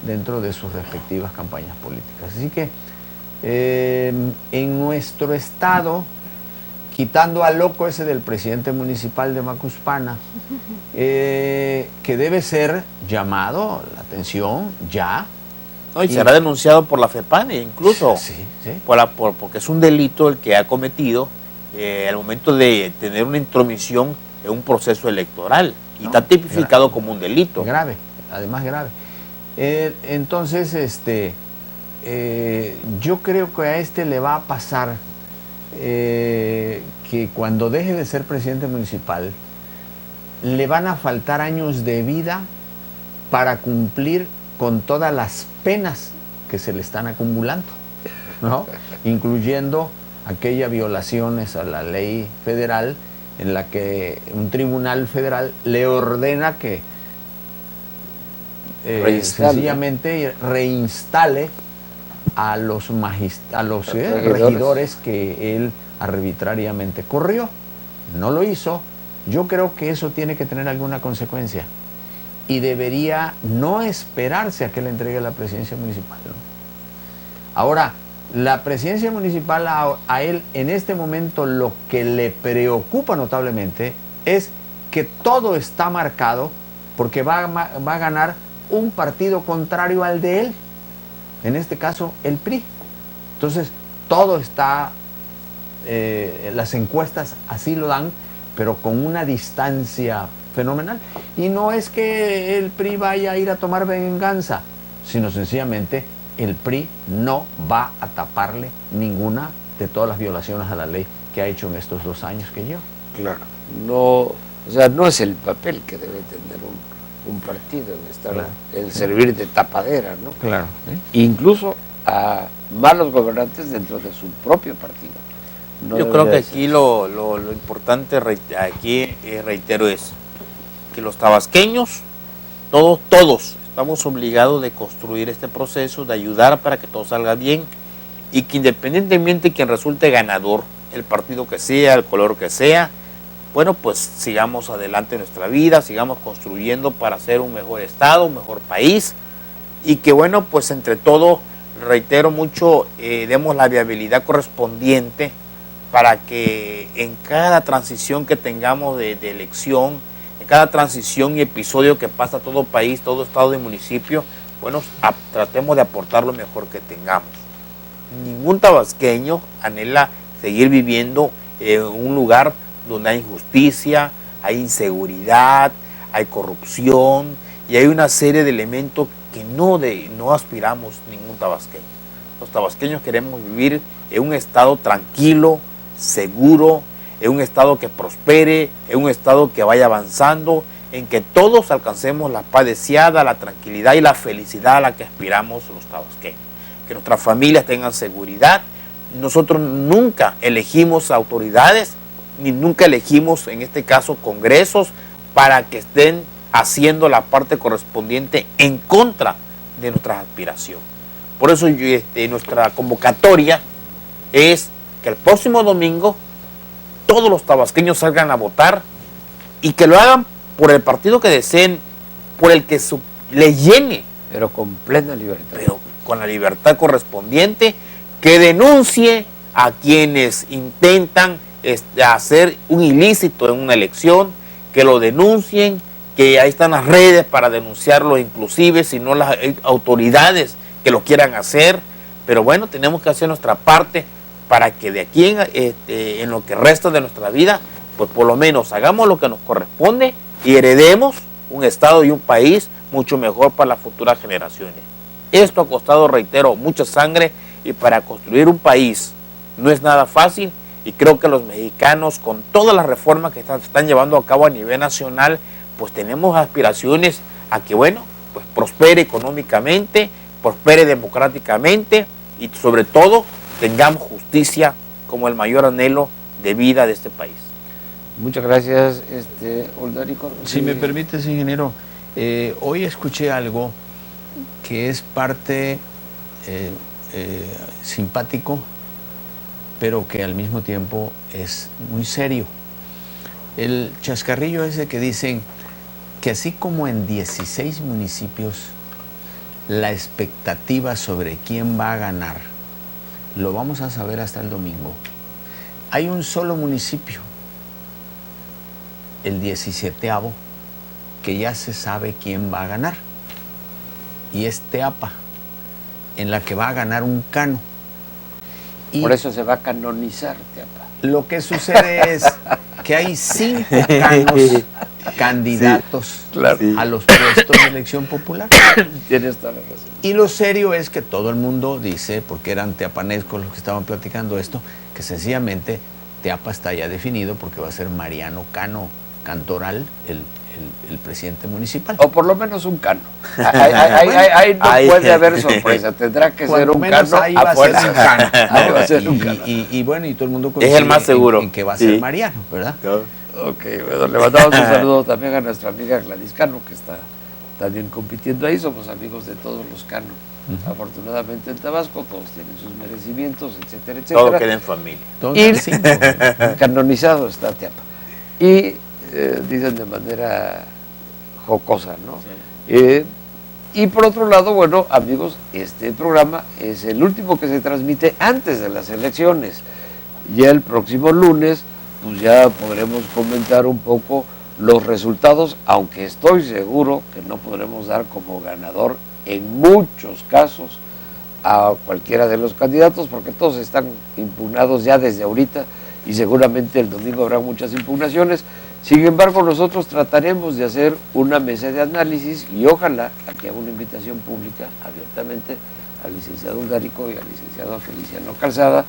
dentro de sus respectivas campañas políticas. Así que En nuestro estado, quitando al loco ese del presidente municipal de Macuspana, que debe ser llamado la atención ya. No, y será denunciado por la FEPANE incluso, Sí, sí. porque es un delito el que ha cometido al momento de tener una intromisión en un proceso electoral. Y No, está tipificado como un delito. Grave, además grave. Entonces, yo creo que a este le va a pasar que cuando deje de ser presidente municipal, le van a faltar años de vida para cumplir con todas las penas que se le están acumulando, ¿no? Incluyendo aquellas violaciones a la ley federal en la que un tribunal federal le ordena que sencillamente reinstale a los regidores que él arbitrariamente corrió. No lo hizo. Yo creo que eso tiene que tener alguna consecuencia y debería no esperarse a que le entregue la presidencia municipal, ¿no? Ahora, la presidencia municipal a él en este momento lo que le preocupa notablemente es que todo está marcado porque va a ganar un partido contrario al de él, en este caso el PRI. Entonces todo está, las encuestas así lo dan, pero con una distancia fenomenal. Y no es que el PRI vaya a ir a tomar venganza, sino sencillamente el PRI no va a taparle ninguna de todas las violaciones a la ley que ha hecho en estos 2 años que lleva. Claro, no, o sea, no es el papel que debe tener un partido en estar, Claro. en servir de tapadera, ¿no? Claro. Incluso a malos gobernantes dentro de su propio partido. No Yo creo que debería aquí ser. lo importante, reitero, es que los tabasqueños, todos estamos obligados de construir este proceso, de ayudar para que todo salga bien y que independientemente de quien resulte ganador, el partido que sea, el color que sea, bueno, pues sigamos adelante en nuestra vida, sigamos construyendo para hacer un mejor estado, un mejor país y que bueno, pues entre todo, reitero mucho, demos la viabilidad correspondiente para que en cada transición que tengamos de elección, en cada transición y episodio que pasa todo país, todo estado y municipio, bueno, tratemos de aportar lo mejor que tengamos. Ningún tabasqueño anhela seguir viviendo en un lugar donde hay injusticia, hay inseguridad, hay corrupción y hay una serie de elementos que no aspiramos ningún tabasqueño. Los tabasqueños queremos vivir en un estado tranquilo, seguro, en un estado que prospere, en un estado que vaya avanzando, en que todos alcancemos la paz deseada, la tranquilidad y la felicidad a la que aspiramos los tabasqueños. Que nuestras familias tengan seguridad. Nosotros nunca elegimos autoridades, ni nunca elegimos, en este caso, congresos, para que estén haciendo la parte correspondiente en contra de nuestras aspiraciones. Por eso nuestra convocatoria es que el próximo domingo todos los tabasqueños salgan a votar y que lo hagan por el partido que deseen, por el que les llene, Pero con plena libertad. pero con la libertad correspondiente, que denuncie a quienes intentan hacer un ilícito en una elección, que lo denuncien, que ahí están las redes para denunciarlo, inclusive si no las autoridades que lo quieran hacer, pero bueno, tenemos que hacer nuestra parte para que de aquí en lo que resta de nuestra vida, pues por lo menos hagamos lo que nos corresponde y heredemos un estado y un país mucho mejor para las futuras generaciones. Esto ha costado, reitero, mucha sangre y para construir un país no es nada fácil y creo que los mexicanos con todas las reformas que se están llevando a cabo a nivel nacional, pues tenemos aspiraciones a que, bueno, pues prospere económicamente, prospere democráticamente y sobre todo tengamos justicia como el mayor anhelo de vida de este país. Muchas gracias, Uldarico. Si me permites, ingeniero, hoy escuché algo que es parte simpático, pero que al mismo tiempo es muy serio. El chascarrillo ese que dicen que así como en 16 municipios la expectativa sobre quién va a ganar lo vamos a saber hasta el domingo. Hay un solo municipio, el 17º, que ya se sabe quién va a ganar. Y es Teapa, en la que va a ganar un cano. Y Por eso se va a canonizar, Teapa. lo que sucede es que hay 5 canos candidatos claro. a los puestos de elección popular. Tienes toda la razón. Y lo serio es que todo el mundo dice, porque eran teapanescos los que estaban platicando esto, que sencillamente Teapa está ya definido porque va a ser Mariano Cano Cantoral, el presidente municipal. O por lo menos un cano. Ahí no Ahí. puede haber sorpresa. Tendrá que ser Cuando un menos cano ahí va a afuera. ser un cano. Ahí va a ser un cano. Y bueno, y todo el mundo Es el más coincide seguro. en que va a Sí. ser Mariano, ¿verdad? Ok, bueno, le mandamos un saludo también a nuestra amiga Gladys Cano, que está también compitiendo ahí. Somos amigos de todos los canos. Afortunadamente en Tabasco todos tienen sus merecimientos, etcétera, etcétera. Todo queda en familia. Entonces, Y- 5. Canonizado está Teapa. Y dicen de manera jocosa, ¿no? Y por otro lado, bueno, amigos, este programa es el último que se transmite antes de las elecciones. Ya el próximo lunes, pues ya podremos comentar un poco los resultados, aunque estoy seguro que no podremos dar como ganador en muchos casos a cualquiera de los candidatos, porque todos están impugnados ya desde ahorita y seguramente el domingo habrá muchas impugnaciones. Sin embargo, nosotros trataremos de hacer una mesa de análisis y ojalá aquí haga una invitación pública abiertamente al licenciado Uldárico y al licenciado Feliciano Calzada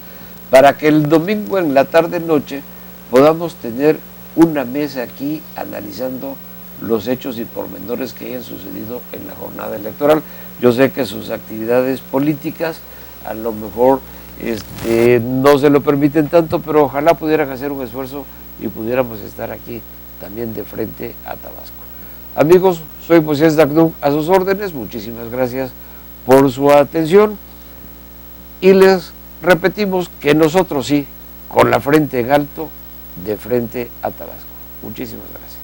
para que el domingo en la tarde-noche podamos tener una mesa aquí analizando los hechos y pormenores que hayan sucedido en la jornada electoral. Yo sé que sus actividades políticas a lo mejor no se lo permiten tanto, pero ojalá pudieran hacer un esfuerzo y pudiéramos estar aquí también de frente a Tabasco. Amigos, soy Moisés Dagduc a sus órdenes, muchísimas gracias por su atención y les repetimos que nosotros sí, con la frente en alto, de frente a Tabasco. Muchísimas gracias.